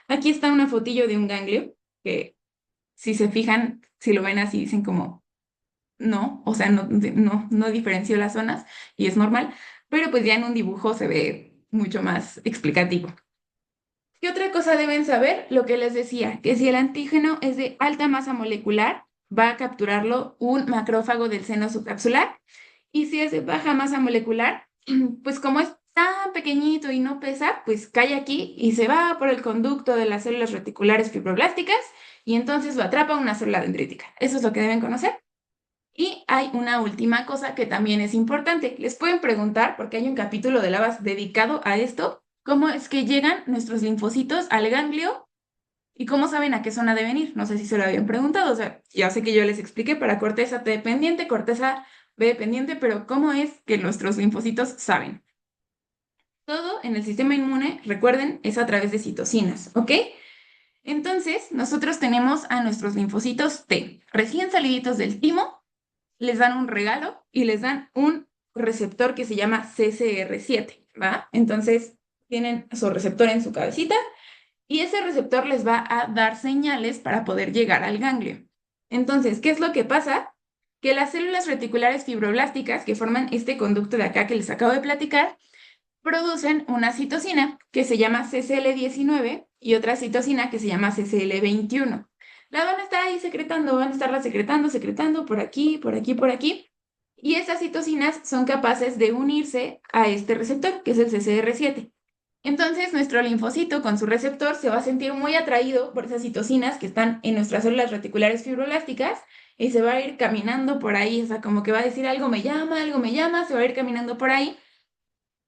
Aquí está una fotillo de un ganglio, que si se fijan, si lo ven así, dicen como no, o sea, no diferenció las zonas y es normal, pero pues ya en un dibujo se ve mucho más explicativo. ¿Qué otra cosa deben saber? Lo que les decía, que si el antígeno es de alta masa molecular, va a capturarlo un macrófago del seno subcapsular, y si es de baja masa molecular, pues como es tan pequeñito y no pesa, pues cae aquí y se va por el conducto de las células reticulares fibroblásticas y entonces lo atrapa una célula dendrítica. Eso es lo que deben conocer. Y hay una última cosa que también es importante. Les pueden preguntar, porque hay un capítulo de Lavas dedicado a esto, cómo es que llegan nuestros linfocitos al ganglio y cómo saben a qué zona deben ir. No sé si se lo habían preguntado, o sea, ya sé que yo les expliqué para corteza T dependiente, corteza B dependiente, pero ¿cómo es que nuestros linfocitos saben? Todo en el sistema inmune, recuerden, es a través de citocinas, ¿ok? Entonces, nosotros tenemos a nuestros linfocitos T, recién saliditos del timo, les dan un regalo y les dan un receptor que se llama CCR7, ¿va? Entonces tienen su receptor en su cabecita y ese receptor les va a dar señales para poder llegar al ganglio. Entonces, ¿qué es lo que pasa? Que las células reticulares fibroblásticas que forman este conducto de acá que les acabo de platicar, producen una citocina que se llama CCL19 y otra citocina que se llama CCL21. La van a estar ahí secretando, van a estarla secretando por aquí, por aquí, por aquí. Y esas citocinas son capaces de unirse a este receptor, que es el CCR7. Entonces, nuestro linfocito con su receptor se va a sentir muy atraído por esas citocinas que están en nuestras células reticulares fibroblásticas y se va a ir caminando por ahí, o sea, como que va a decir algo me llama, se va a ir caminando por ahí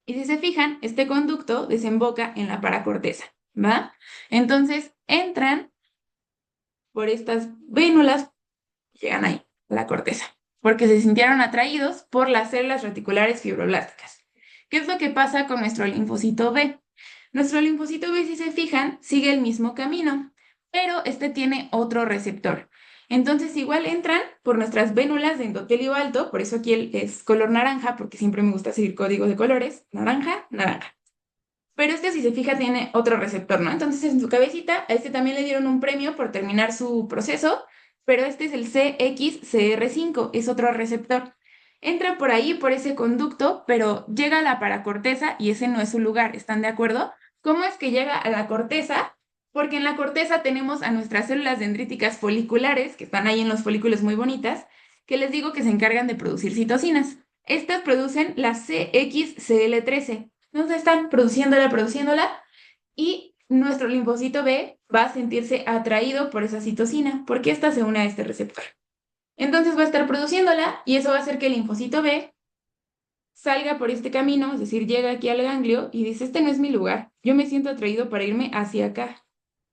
y si se fijan, este conducto desemboca en la paracorteza, ¿va? Entonces entran por estas vénulas y llegan ahí, a la corteza, porque se sintieron atraídos por las células reticulares fibroblásticas. ¿Qué es lo que pasa con nuestro linfocito B? Nuestro linfocito B, si se fijan, sigue el mismo camino, pero este tiene otro receptor. Entonces igual entran por nuestras vénulas de endotelio alto, por eso aquí es color naranja, porque siempre me gusta seguir código de colores, naranja, naranja. Pero este, si se fija, tiene otro receptor, ¿no? Entonces en su cabecita, a este también le dieron un premio por terminar su proceso, pero este es el CXCR5, es otro receptor. Entra por ahí, por ese conducto, pero llega a la paracorteza y ese no es su lugar, ¿están de acuerdo? ¿Cómo es que llega a la corteza? Porque en la corteza tenemos a nuestras células dendríticas foliculares, que están ahí en los folículos muy bonitas, que les digo que se encargan de producir citocinas. Estas producen la CXCL13. Entonces están produciéndola, y nuestro linfocito B va a sentirse atraído por esa citocina, porque ésta se une a este receptor. Entonces va a estar produciéndola y eso va a hacer que el linfocito B salga por este camino, es decir, llega aquí al ganglio y dice, este no es mi lugar, yo me siento atraído para irme hacia acá.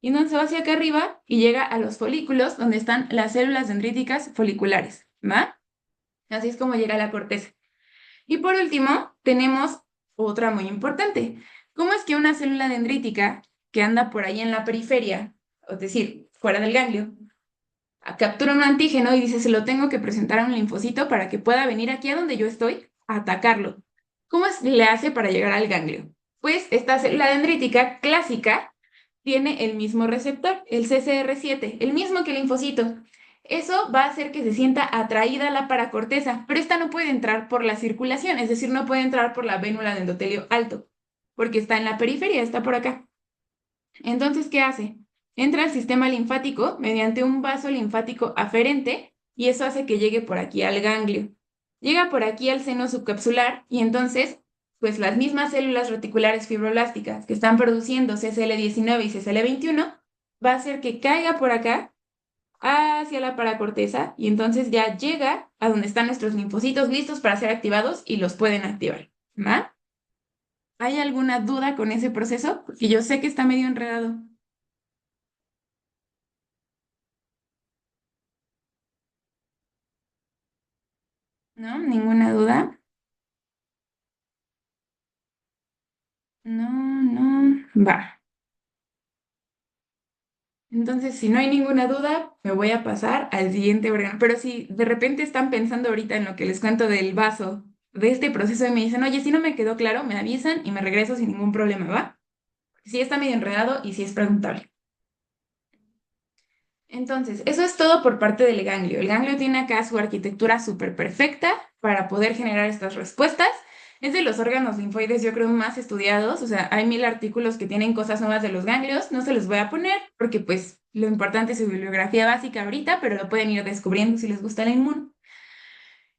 Y entonces va hacia acá arriba y llega a los folículos donde están las células dendríticas foliculares, ¿va? Así es como llega a la corteza. Y por último, tenemos otra muy importante. ¿Cómo es que una célula dendrítica que anda por ahí en la periferia, es decir, fuera del ganglio, captura un antígeno y dice, se lo tengo que presentar a un linfocito para que pueda venir aquí a donde yo estoy a atacarlo? ¿Cómo le hace para llegar al ganglio? Pues esta célula dendrítica clásica tiene el mismo receptor, el CCR7, el mismo que el linfocito. Eso va a hacer que se sienta atraída a la paracorteza, pero esta no puede entrar por la circulación, es decir, no puede entrar por la vénula de endotelio alto, porque está en la periferia, está por acá. Entonces, ¿qué hace? Entra al sistema linfático mediante un vaso linfático aferente y eso hace que llegue por aquí al ganglio. Llega por aquí al seno subcapsular y entonces, pues las mismas células reticulares fibroblásticas que están produciendo CCL19 y CCL21 va a hacer que caiga por acá hacia la paracorteza y entonces ya llega a donde están nuestros linfocitos listos para ser activados y los pueden activar. ¿Va? ¿Hay alguna duda con ese proceso? Porque yo sé que está medio enredado. ¿No? ¿Ninguna duda? No, no. Va. Entonces, si no hay ninguna duda, me voy a pasar al siguiente órgano. Pero si de repente están pensando ahorita en lo que les cuento del vaso, de este proceso, y me dicen, oye, si no me quedó claro, me avisan y me regreso sin ningún problema, ¿va? Sí está medio enredado y sí es preguntable. Entonces, eso es todo por parte del ganglio. El ganglio tiene acá su arquitectura súper perfecta para poder generar estas respuestas. Es de los órganos linfoides, yo creo, más estudiados. O sea, hay 1000 artículos que tienen cosas nuevas de los ganglios. No se los voy a poner porque, pues, lo importante es su bibliografía básica ahorita, pero lo pueden ir descubriendo si les gusta la inmun.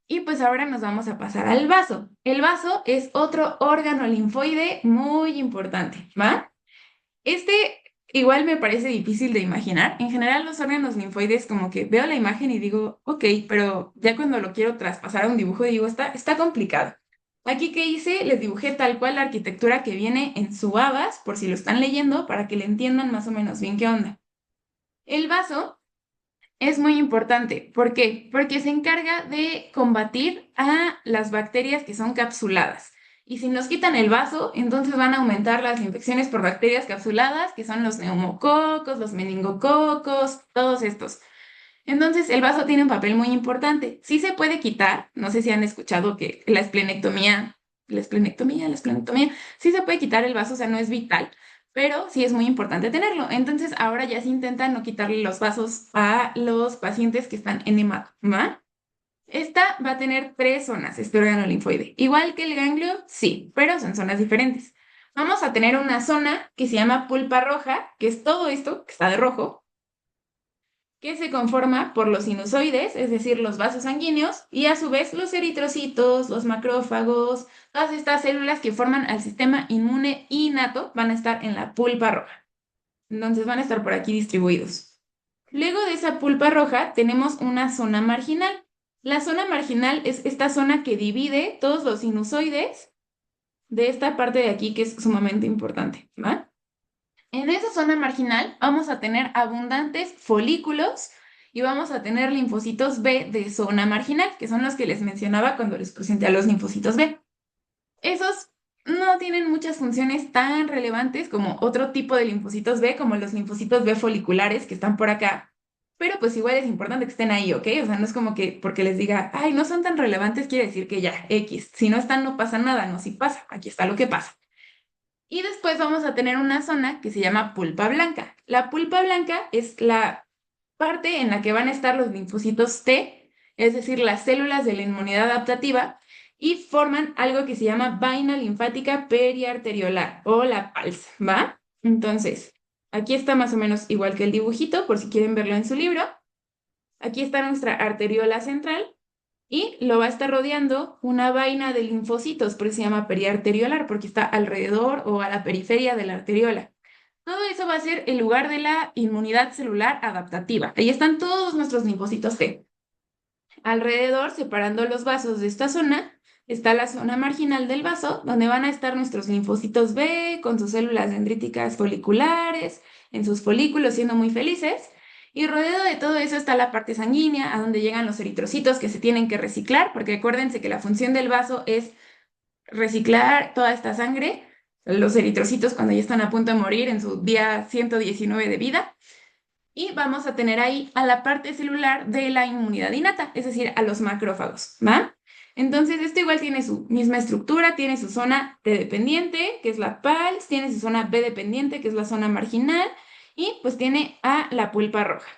Y pues ahora nos vamos a pasar al vaso. El vaso es otro órgano linfoide muy importante, ¿va? Este igual me parece difícil de imaginar. En general, los órganos linfoides, como que veo la imagen y digo, ok, pero ya cuando lo quiero traspasar a un dibujo, digo, está complicado. Aquí que hice, les dibujé tal cual la arquitectura que viene en su Abas, por si lo están leyendo, para que le entiendan más o menos bien qué onda. El vaso es muy importante. ¿Por qué? Porque se encarga de combatir a las bacterias que son capsuladas. Y si nos quitan el vaso, entonces van a aumentar las infecciones por bacterias capsuladas, que son los neumococos, los meningococos, todos estos. Entonces, el vaso tiene un papel muy importante. Sí se puede quitar, no sé si han escuchado que la esplenectomía, sí se puede quitar el vaso, o sea, no es vital, pero sí es muy importante tenerlo. Entonces, ahora ya se intenta no quitarle los vasos a los pacientes que están en hematoma. Esta va a tener 3 zonas, este órgano linfoide. Igual que el ganglio, sí, pero son zonas diferentes. Vamos a tener una zona que se llama pulpa roja, que es todo esto que está de rojo, que se conforma por los sinusoides, es decir, los vasos sanguíneos, y a su vez los eritrocitos, los macrófagos, todas estas células que forman al sistema inmune innato van a estar en la pulpa roja. Entonces van a estar por aquí distribuidos. Luego de esa pulpa roja tenemos una zona marginal. La zona marginal es esta zona que divide todos los sinusoides de esta parte de aquí que es sumamente importante, ¿va? En esa zona marginal vamos a tener abundantes folículos y vamos a tener linfocitos B de zona marginal, que son los que les mencionaba cuando les presenté a los linfocitos B. Esos no tienen muchas funciones tan relevantes como otro tipo de linfocitos B, como los linfocitos B foliculares que están por acá, pero pues igual es importante que estén ahí, ¿ok? O sea, no es como que porque les diga, ay, no son tan relevantes, quiere decir que ya, X. Si no están, no pasa nada, no, si pasa, aquí está lo que pasa. Y después vamos a tener una zona que se llama pulpa blanca. La pulpa blanca es la parte en la que van a estar los linfocitos T, es decir, las células de la inmunidad adaptativa, y forman algo que se llama vaina linfática periarteriolar o la PALS, ¿va? Entonces, aquí está más o menos igual que el dibujito, por si quieren verlo en su libro. Aquí está nuestra arteriola central y lo va a estar rodeando una vaina de linfocitos, por eso se llama periarteriolar, porque está alrededor o a la periferia de la arteriola. Todo eso va a ser el lugar de la inmunidad celular adaptativa. Ahí están todos nuestros linfocitos T. Alrededor, separando los vasos de esta zona, está la zona marginal del vaso, donde van a estar nuestros linfocitos B con sus células dendríticas foliculares, en sus folículos siendo muy felices. Y rodeado de todo eso está la parte sanguínea, a donde llegan los eritrocitos que se tienen que reciclar, porque acuérdense que la función del vaso es reciclar toda esta sangre, los eritrocitos cuando ya están a punto de morir en su día 119 de vida. Y vamos a tener ahí a la parte celular de la inmunidad innata, es decir, a los macrófagos, ¿va? Entonces, esto igual tiene su misma estructura, tiene su zona T dependiente, que es la PALS, tiene su zona B dependiente, que es la zona marginal, y pues tiene a la pulpa roja.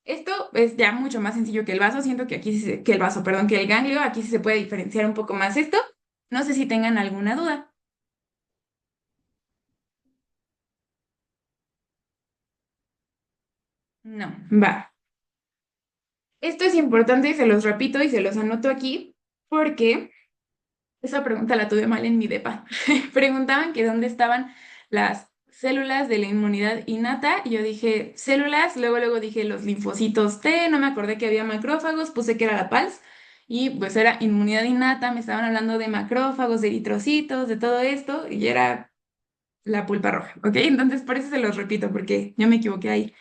Esto es ya mucho más sencillo que el vaso, siento que aquí que el vaso, perdón, que el ganglio, aquí sí se puede diferenciar un poco más esto. No sé si tengan alguna duda. No, va. Esto es importante, se los repito y se los anoto aquí, porque esa pregunta la tuve mal en mi depa. Preguntaban que dónde estaban las células de la inmunidad innata, y yo dije células, luego dije los linfocitos T, no me acordé que había macrófagos, puse que era la PALS, y pues era inmunidad innata, me estaban hablando de macrófagos, de eritrocitos, de todo esto, y era la pulpa roja, ¿ok? Entonces por eso se los repito, porque yo me equivoqué ahí.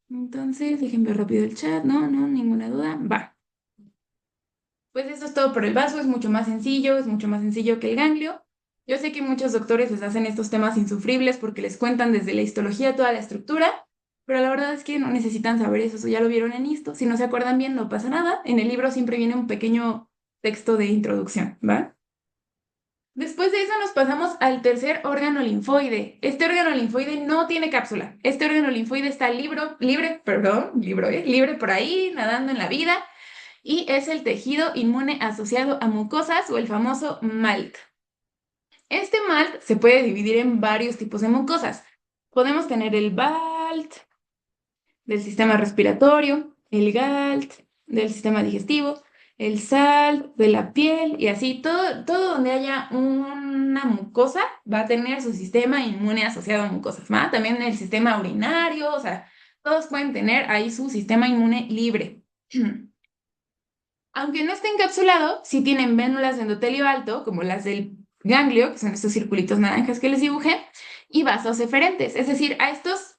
Entonces, déjenme ver rápido el chat, no, ninguna duda, va. Pues eso es todo por el vaso, es mucho más sencillo, es mucho más sencillo que el ganglio. Yo sé que muchos doctores les hacen estos temas insufribles porque les cuentan desde la histología toda la estructura, pero la verdad es que no necesitan saber eso ya lo vieron en histo. Si no se acuerdan bien, no pasa nada. En el libro siempre viene un pequeño texto de introducción, ¿va? Después de eso nos pasamos al tercer órgano linfoide. Este órgano linfoide no tiene cápsula. Este órgano linfoide está libre por ahí, nadando en la vida y es el tejido inmune asociado a mucosas o el famoso MALT. Este MALT se puede dividir en varios tipos de mucosas. Podemos tener el BALT del sistema respiratorio, el GALT del sistema digestivo, el SALT de la piel y así. Todo donde haya una mucosa va a tener su sistema inmune asociado a mucosas, ¿va? También el sistema urinario, o sea, todos pueden tener ahí su sistema inmune libre. Aunque no esté encapsulado, sí tienen vénulas de endotelio alto, como las del ganglio, que son estos circulitos naranjas que les dibujé, y vasos eferentes. Es decir, a estos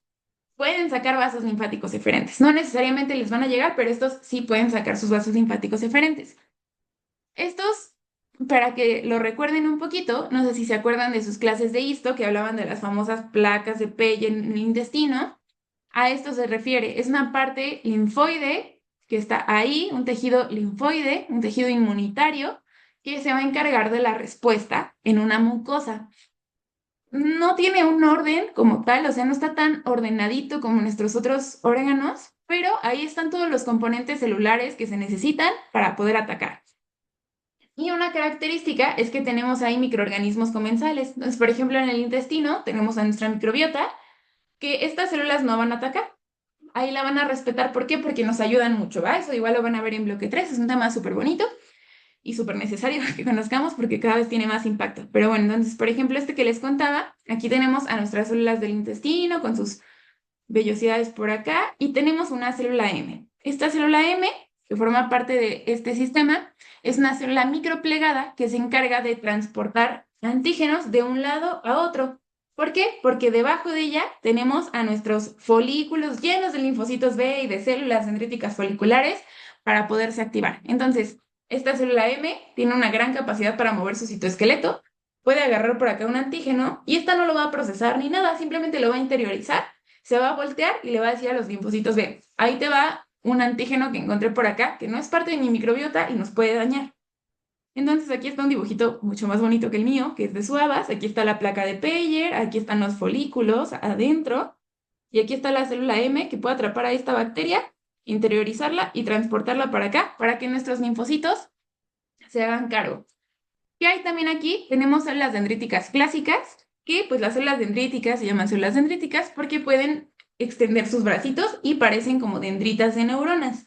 pueden sacar vasos linfáticos eferentes. No necesariamente les van a llegar, pero estos sí pueden sacar sus vasos linfáticos eferentes. Estos, para que lo recuerden un poquito, no sé si se acuerdan de sus clases de histo que hablaban de las famosas placas de Pey en el intestino. A esto se refiere. Es una parte linfoide que está ahí, un tejido linfoide, un tejido inmunitario, que se va a encargar de la respuesta en una mucosa. No tiene un orden como tal, o sea, no está tan ordenadito como nuestros otros órganos, pero ahí están todos los componentes celulares que se necesitan para poder atacar. Y una característica es que tenemos ahí microorganismos comensales. Entonces, por ejemplo, en el intestino tenemos a nuestra microbiota, que estas células no van a atacar. Ahí la van a respetar. ¿Por qué? Porque nos ayudan mucho, ¿va? Eso igual lo van a ver en bloque 3. Es un tema súper bonito y súper necesario que conozcamos porque cada vez tiene más impacto. Pero bueno, entonces, por ejemplo, este que les contaba, aquí tenemos a nuestras células del intestino con sus vellosidades por acá y tenemos una célula M. Esta célula M, que forma parte de este sistema, es una célula microplegada que se encarga de transportar antígenos de un lado a otro. ¿Por qué? Porque debajo de ella tenemos a nuestros folículos llenos de linfocitos B y de células dendríticas foliculares para poderse activar. Entonces, esta célula M tiene una gran capacidad para mover su citoesqueleto, puede agarrar por acá un antígeno y esta no lo va a procesar ni nada, simplemente lo va a interiorizar, se va a voltear y le va a decir a los linfocitos B, ahí te va un antígeno que encontré por acá, que no es parte de mi microbiota y nos puede dañar. Entonces aquí está un dibujito mucho más bonito que el mío, que es de Suavas. Aquí está la placa de Peyer, aquí están los folículos adentro, y aquí está la célula M que puede atrapar a esta bacteria, interiorizarla y transportarla para acá, para que nuestros linfocitos se hagan cargo. ¿Qué hay también aquí? Tenemos células dendríticas clásicas, que pues las células dendríticas se llaman células dendríticas porque pueden extender sus bracitos y parecen como dendritas de neuronas.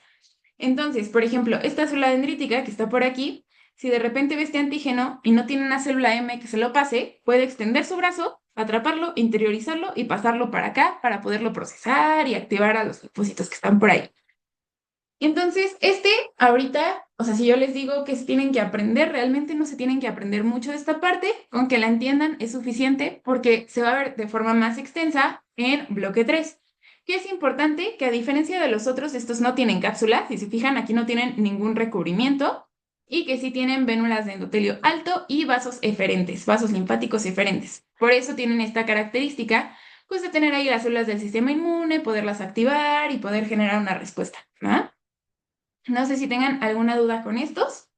Entonces, por ejemplo, esta célula dendrítica que está por aquí, si de repente ve este antígeno y no tiene una célula M que se lo pase, puede extender su brazo, atraparlo, interiorizarlo y pasarlo para acá para poderlo procesar y activar a los linfocitos que están por ahí. Entonces, ahorita, o sea, si yo les digo que se tienen que aprender, realmente no se tienen que aprender mucho de esta parte, con que la entiendan es suficiente porque se va a ver de forma más extensa en bloque 3. Que es importante que a diferencia de los otros, estos no tienen cápsula, si se fijan, aquí no tienen ningún recubrimiento y que sí tienen vénulas de endotelio alto y vasos eferentes, vasos linfáticos eferentes. Por eso tienen esta característica, pues de tener ahí las células del sistema inmune, poderlas activar y poder generar una respuesta, ¿no? No sé si tengan alguna duda con estos.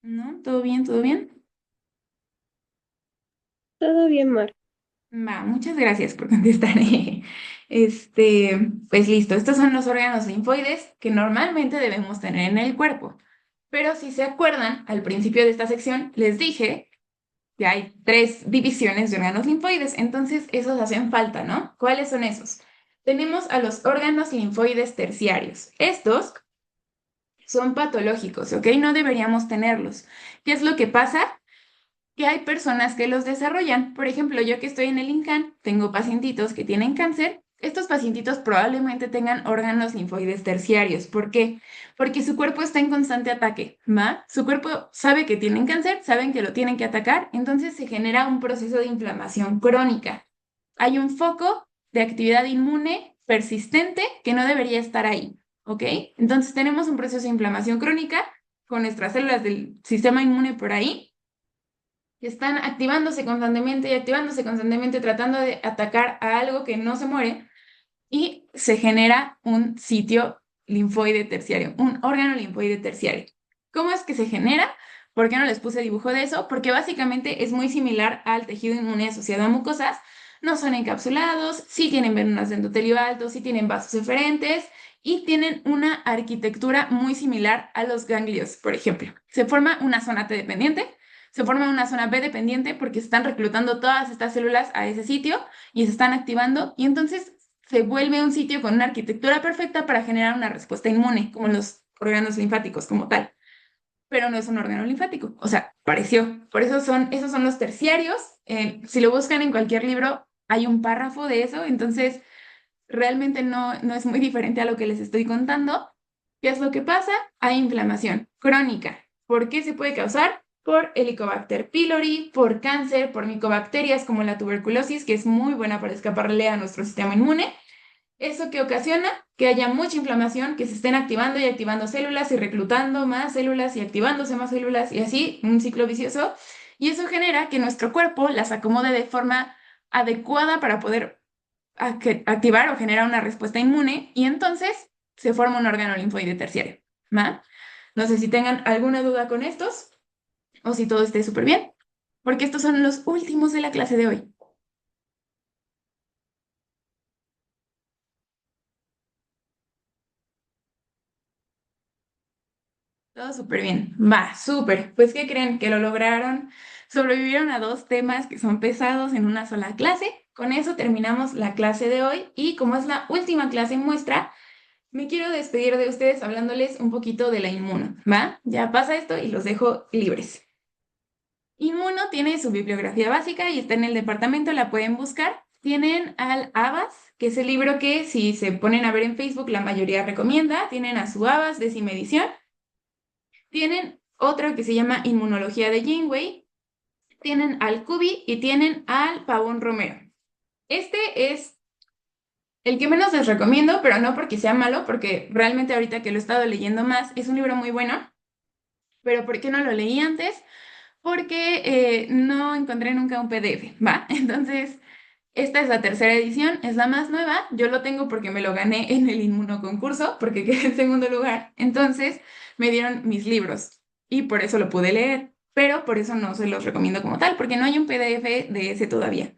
¿No? ¿Todo bien? ¿Todo bien? Todo bien, Mar. Va, muchas gracias por contestar. Pues listo, estos son los órganos linfoides que normalmente debemos tener en el cuerpo. Pero si se acuerdan, al principio de esta sección les dije que hay 3 divisiones de órganos linfoides, entonces esos hacen falta, ¿no? ¿Cuáles son esos? Tenemos a los órganos linfoides terciarios. Estos son patológicos, ¿ok? No deberíamos tenerlos. ¿Qué es lo que pasa? Que hay personas que los desarrollan. Por ejemplo, yo que estoy en el INCAN, tengo pacientitos que tienen cáncer. Estos pacientitos probablemente tengan órganos linfoides terciarios. ¿Por qué? Porque su cuerpo está en constante ataque, ¿va? Su cuerpo sabe que tienen cáncer, saben que lo tienen que atacar, entonces se genera un proceso de inflamación crónica. Hay un foco de actividad inmune persistente que no debería estar ahí, ¿ok? Entonces tenemos un proceso de inflamación crónica con nuestras células del sistema inmune por ahí que están activándose constantemente, tratando de atacar a algo que no se muere y se genera un sitio linfoide terciario, un órgano linfoide terciario. ¿Cómo es que se genera? ¿Por qué no les puse dibujo de eso? Porque básicamente es muy similar al tejido inmune asociado a mucosas. No son encapsulados, sí tienen venonas de endotelio alto, sí tienen vasos eferentes y tienen una arquitectura muy similar a los ganglios, por ejemplo. Se forma una zona T dependiente, se forma una zona B dependiente porque se están reclutando todas estas células a ese sitio y se están activando y entonces se vuelve un sitio con una arquitectura perfecta para generar una respuesta inmune, como los órganos linfáticos como tal. Pero no es un órgano linfático, o sea, pareció. Por eso esos son los terciarios. Si lo buscan en cualquier libro, hay un párrafo de eso, entonces realmente no es muy diferente a lo que les estoy contando. ¿Qué es lo que pasa? Hay inflamación crónica. ¿Por qué se puede causar? Por Helicobacter pylori, por cáncer, por micobacterias como la tuberculosis, que es muy buena para escaparle a nuestro sistema inmune. ¿Eso que ocasiona? Que haya mucha inflamación, que se estén activando y activando células y reclutando más células y activándose más células y así, un ciclo vicioso. Y eso genera que nuestro cuerpo las acomode de forma adecuada para poder activar o generar una respuesta inmune y entonces se forma un órgano linfoide terciario. ¿Va? No sé si tengan alguna duda con estos o si todo esté súper bien, porque estos son los últimos de la clase de hoy. Todo súper bien. Va, súper. Pues, ¿qué creen? Que lo lograron. Sobrevivieron a dos temas que son pesados en una sola clase. Con eso terminamos la clase de hoy y como es la última clase muestra, me quiero despedir de ustedes hablándoles un poquito de la inmuno, ¿va? Ya pasa esto y los dejo libres. Inmuno tiene su bibliografía básica y está en el departamento, la pueden buscar. Tienen al ABAS, que es el libro que si se ponen a ver en Facebook la mayoría recomienda. Tienen a su ABAS, décima edición. Tienen otro que se llama Inmunología de Janeway, tienen al Cubi y tienen al Pavón Romero. Este es el que menos les recomiendo, pero no porque sea malo, porque realmente ahorita que lo he estado leyendo más, es un libro muy bueno. Pero ¿por qué no lo leí antes? Porque no encontré nunca un PDF, ¿va? Entonces, esta es la tercera edición, es la más nueva. Yo lo tengo porque me lo gané en el inmunoconcurso, porque quedé en segundo lugar. Entonces, me dieron mis libros y por eso lo pude leer, pero por eso no se los recomiendo como tal, porque no hay un PDF de ese todavía.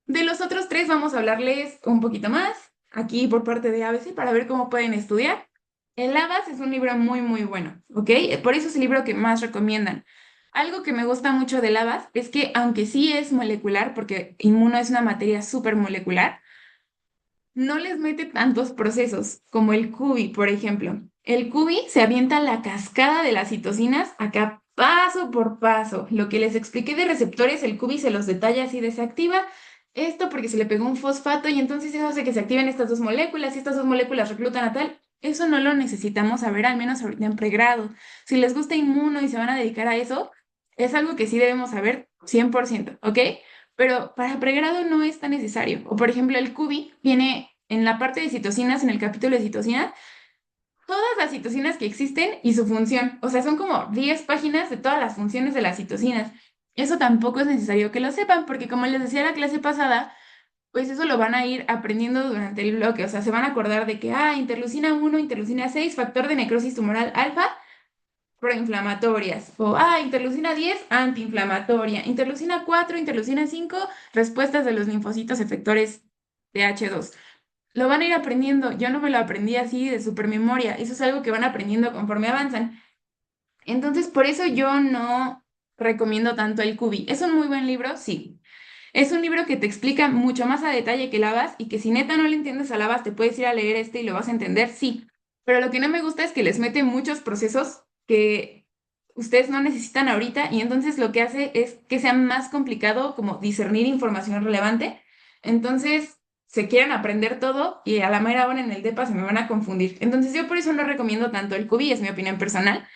De los otros tres vamos a hablarles un poquito más aquí por parte de ABC para ver cómo pueden estudiar. El ABAS es un libro muy, muy bueno, ¿ok? Por eso es el libro que más recomiendan. Algo que me gusta mucho del ABAS es que aunque sí es molecular, porque inmuno es una materia súper molecular, no les mete tantos procesos como el CUBI, por ejemplo. El CUBI se avienta la cascada de las citocinas acá paso por paso. Lo que les expliqué de receptores, el CUBI se los detalla así, desactiva esto porque se le pegó un fosfato y entonces eso hace que se activen estas dos moléculas y estas dos moléculas reclutan a tal. Eso no lo necesitamos saber, al menos ahorita en pregrado. Si les gusta inmuno y se van a dedicar a eso, es algo que sí debemos saber 100%, ¿ok? Pero para pregrado no es tan necesario. O por ejemplo, el CUBI viene en la parte de citocinas, en el capítulo de citocinas, todas las citocinas que existen y su función. O sea, son como 10 páginas de todas las funciones de las citocinas. Eso tampoco es necesario que lo sepan, porque como les decía la clase pasada, pues eso lo van a ir aprendiendo durante el bloque. O sea, se van a acordar de que, interleucina 1, interleucina 6, factor de necrosis tumoral alfa, proinflamatorias. O, interleucina 10, antiinflamatoria. Interleucina 4, interleucina 5, respuestas de los linfocitos efectores de H2. Lo van a ir aprendiendo. Yo no me lo aprendí así de supermemoria. Eso es algo que van aprendiendo conforme avanzan. Entonces, por eso yo no recomiendo tanto el Cubi. ¿Es un muy buen libro? Sí. Es un libro que te explica mucho más a detalle que Lavas y que si neta no le entiendes a Lavas, te puedes ir a leer este y lo vas a entender. Sí. pero lo que no me gusta es que les mete muchos procesos que ustedes no necesitan ahorita y entonces lo que hace es que sea más complicado como discernir información relevante. Entonces se quieren aprender todo y a la mera hora en el DEPA se me van a confundir. Entonces yo por eso no recomiendo tanto el Cubi, es mi opinión personal,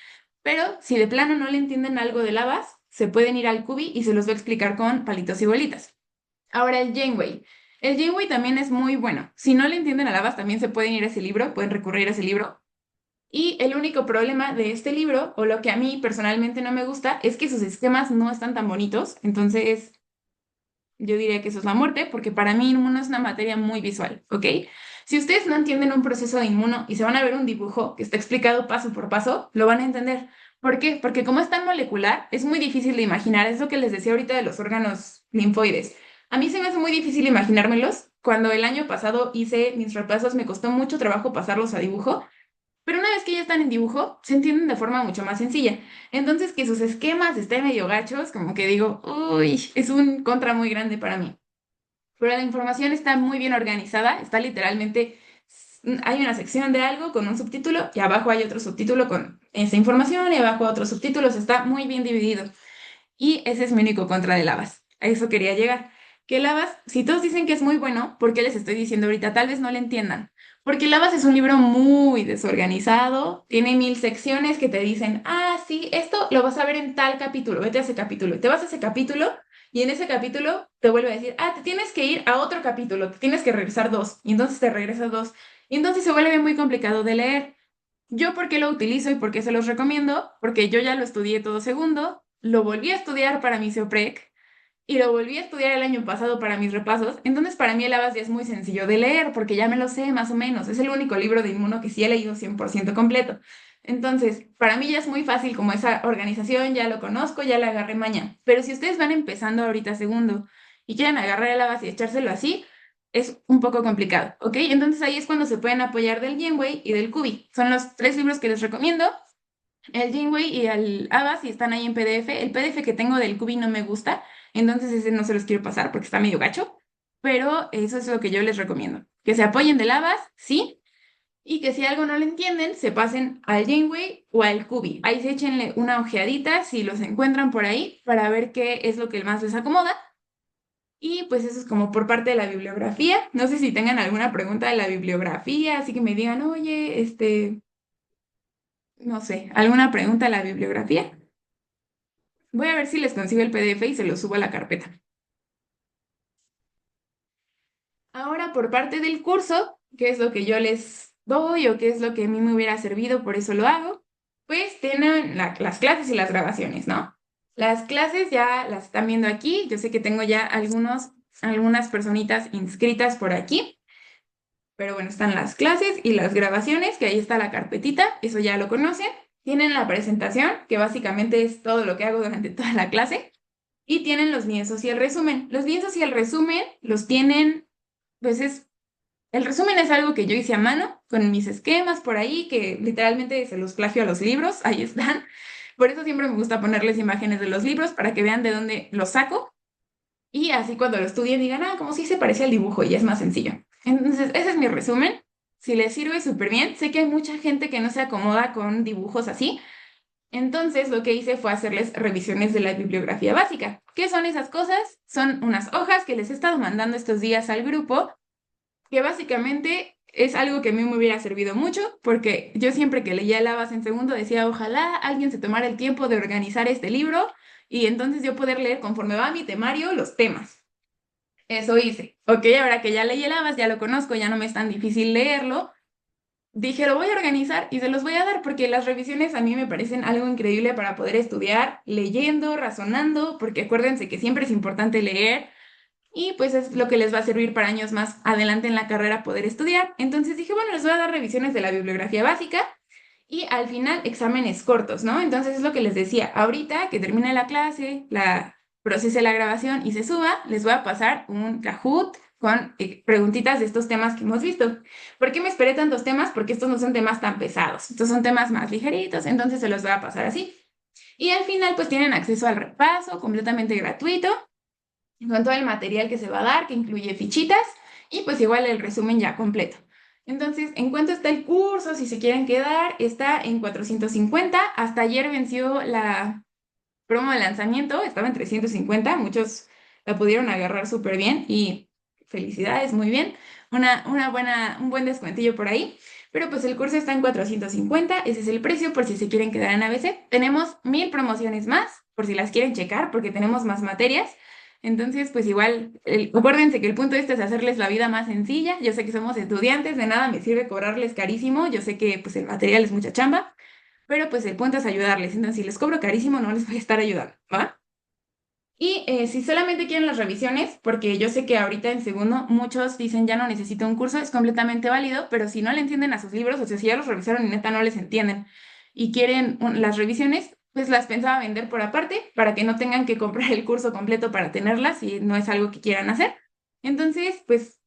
pero si de plano no le entienden algo de Lavas, se pueden ir al Cubi y se los voy a explicar con palitos y bolitas. Ahora el Janeway. El Janeway también es muy bueno. Si no le entienden a Lavas, también se pueden ir a ese libro, pueden recurrir a ese libro. Y el único problema de este libro, o lo que a mí personalmente no me gusta, es que sus esquemas no están tan bonitos. Entonces, yo diría que eso es la muerte, porque para mí inmuno es una materia muy visual, ¿ok? Si ustedes no entienden un proceso de inmuno y se van a ver un dibujo que está explicado paso por paso, lo van a entender. ¿Por qué? Porque como es tan molecular, es muy difícil de imaginar. Es lo que les decía ahorita de los órganos linfoides. A mí se me hace muy difícil imaginármelos. Cuando el año pasado hice mis repasos, me costó mucho trabajo pasarlos a dibujo, pero una vez que ya están en dibujo, se entienden de forma mucho más sencilla. Entonces, que sus esquemas estén medio gachos, como que digo, uy, es un contra muy grande para mí. Pero la información está muy bien organizada, está literalmente, hay una sección de algo con un subtítulo y abajo hay otro subtítulo con esa información y abajo otros subtítulos, está muy bien dividido. Y ese es mi único contra de Lavas. A eso quería llegar. Que Lavas, si todos dicen que es muy bueno, ¿por qué les estoy diciendo ahorita? Tal vez no le entiendan. Porque Lavas es un libro muy desorganizado, tiene 1000 secciones que te dicen, ah, sí, esto lo vas a ver en tal capítulo, vete a ese capítulo. Y te vas a ese capítulo y en ese capítulo te vuelve a decir, ah, te tienes que ir a otro capítulo, te tienes que regresar dos. Y entonces te regresas dos. Y entonces se vuelve muy complicado de leer. ¿Yo por qué lo utilizo y por qué se los recomiendo? Porque yo ya lo estudié todo segundo, lo volví a estudiar para mi CEOPREC y lo volví a estudiar el año pasado para mis repasos. Entonces, para mí el Abas ya es muy sencillo de leer porque ya me lo sé más o menos. Es el único libro de inmuno que sí he leído 100% completo. Entonces, para mí ya es muy fácil como esa organización, ya lo conozco, ya le agarré maña. Pero si ustedes van empezando ahorita segundo y quieren agarrar el Abas y echárselo así, es un poco complicado, ¿ok? Entonces ahí es cuando se pueden apoyar del Genway y del Cubi. Son los tres libros que les recomiendo. El Janeway y el Abbas y están ahí en PDF. El PDF que tengo del Cubi no me gusta, entonces ese no se los quiero pasar porque está medio gacho, pero eso es lo que yo les recomiendo. Que se apoyen del Abbas, sí, y que si algo no le entienden, se pasen al Janeway o al Cubi. Ahí se échenle una ojeadita si los encuentran por ahí para ver qué es lo que más les acomoda. Y pues eso es como por parte de la bibliografía. No sé si tengan alguna pregunta de la bibliografía, así que me digan, oye, no sé, alguna pregunta de la bibliografía. Voy a ver si les consigo el PDF y se lo subo a la carpeta. Ahora, por parte del curso, ¿qué es lo que yo les doy o qué es lo que a mí me hubiera servido? Por eso lo hago. Pues tienen las clases y las grabaciones, ¿no? Las clases ya las están viendo aquí. Yo sé que tengo ya algunas personitas inscritas por aquí. Pero bueno, están las clases y las grabaciones, que ahí está la carpetita, eso ya lo conocen. Tienen la presentación, que básicamente es todo lo que hago durante toda la clase. Y tienen los lienzos y el resumen. Los lienzos y el resumen los tienen, pues el resumen es algo que yo hice a mano, con mis esquemas por ahí, que literalmente se los plagio a los libros, ahí están. Por eso siempre me gusta ponerles imágenes de los libros para que vean de dónde los saco. Y así cuando lo estudien digan, ah, como si se parece al dibujo y es más sencillo. Entonces, ese es mi resumen. Si les sirve súper bien, sé que hay mucha gente que no se acomoda con dibujos así, entonces, lo que hice fue hacerles revisiones de la bibliografía básica. ¿Qué son esas cosas? Son unas hojas que les he estado mandando estos días al grupo, que básicamente es algo que a mí me hubiera servido mucho, porque yo siempre que leía Lavas en segundo decía, ojalá alguien se tomara el tiempo de organizar este libro y entonces yo poder leer conforme va mi temario los temas. Eso hice. Ok, ahora que ya leí el Lavas, ya lo conozco, ya no me es tan difícil leerlo. Dije, lo voy a organizar y se los voy a dar porque las revisiones a mí me parecen algo increíble para poder estudiar, leyendo, razonando, porque acuérdense que siempre es importante leer y pues es lo que les va a servir para años más adelante en la carrera poder estudiar. Entonces dije, bueno, les voy a dar revisiones de la bibliografía básica y al final exámenes cortos, ¿no? Entonces es lo que les decía, ahorita que termine la clase, procese la grabación y se suba, les voy a pasar un Kahoot con preguntitas de estos temas que hemos visto. ¿Por qué me esperé tantos temas? Porque estos no son temas tan pesados, estos son temas más ligeritos, entonces se los voy a pasar así. Y al final pues tienen acceso al repaso completamente gratuito, con todo el material que se va a dar, que incluye fichitas, y pues igual el resumen ya completo. Entonces, ¿en cuánto está el curso? Si se quieren quedar, está en 450. Hasta ayer venció la promo de lanzamiento, estaba en 350. Muchos la pudieron agarrar súper bien y felicidades, muy bien. Un buen descuentillo por ahí. Pero pues el curso está en 450, ese es el precio por si se quieren quedar en ABC. Tenemos 1000 promociones más, por si las quieren checar, porque tenemos más materias. Entonces, pues igual, acuérdense que el punto este es hacerles la vida más sencilla. Yo sé que somos estudiantes, de nada me sirve cobrarles carísimo. Yo sé que pues el material es mucha chamba, pero pues el punto es ayudarles. Entonces, si les cobro carísimo, no les voy a estar ayudando, ¿va? Y si solamente quieren las revisiones, porque yo sé que ahorita en segundo muchos dicen ya no necesito un curso, es completamente válido, pero si no le entienden a sus libros, o sea, si ya los revisaron y neta no les entienden y quieren las revisiones, pues las pensaba vender por aparte para que no tengan que comprar el curso completo para tenerlas si no es algo que quieran hacer. Entonces, pues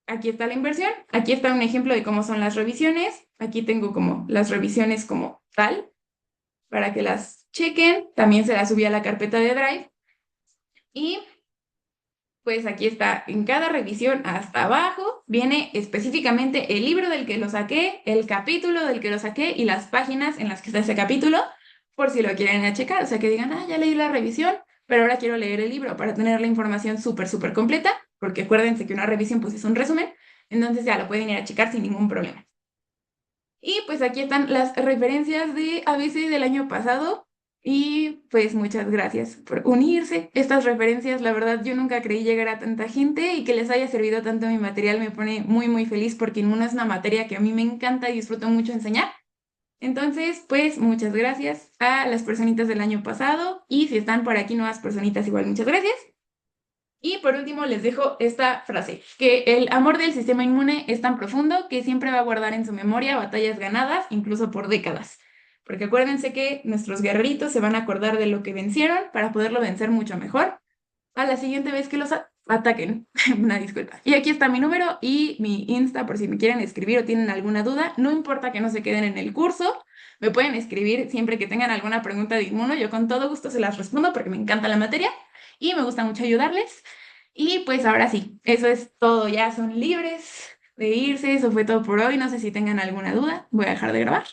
aquí está la inversión, aquí está un ejemplo de cómo son las revisiones, aquí tengo como las revisiones como tal para que las chequen, también se las subí a la carpeta de Drive y pues aquí está, en cada revisión hasta abajo viene específicamente el libro del que lo saqué, el capítulo del que lo saqué y las páginas en las que está ese capítulo, por si lo quieren ir a checar. O sea, que digan, ah, ya leí la revisión, pero ahora quiero leer el libro para tener la información súper, súper completa, porque acuérdense que una revisión pues es un resumen, entonces ya lo pueden ir a checar sin ningún problema. Y pues aquí están las referencias de ABC del año pasado. Y pues muchas gracias por unirse. Estas referencias, la verdad, yo nunca creí llegar a tanta gente y que les haya servido tanto mi material me pone muy, muy feliz porque Inmuno es una materia que a mí me encanta y disfruto mucho enseñar. Entonces, pues muchas gracias a las personitas del año pasado y si están por aquí nuevas personitas, igual muchas gracias. Y por último les dejo esta frase, que el amor del sistema inmune es tan profundo que siempre va a guardar en su memoria batallas ganadas, incluso por décadas. Porque acuérdense que nuestros guerreritos se van a acordar de lo que vencieron para poderlo vencer mucho mejor a la siguiente vez que los ataquen. Una disculpa. Y aquí está mi número y mi Insta por si me quieren escribir o tienen alguna duda. No importa que no se queden en el curso, me pueden escribir siempre que tengan alguna pregunta de inmuno. Yo con todo gusto se las respondo porque me encanta la materia y me gusta mucho ayudarles. Y pues ahora sí, eso es todo. Ya son libres de irse. Eso fue todo por hoy. No sé si tengan alguna duda. Voy a dejar de grabar.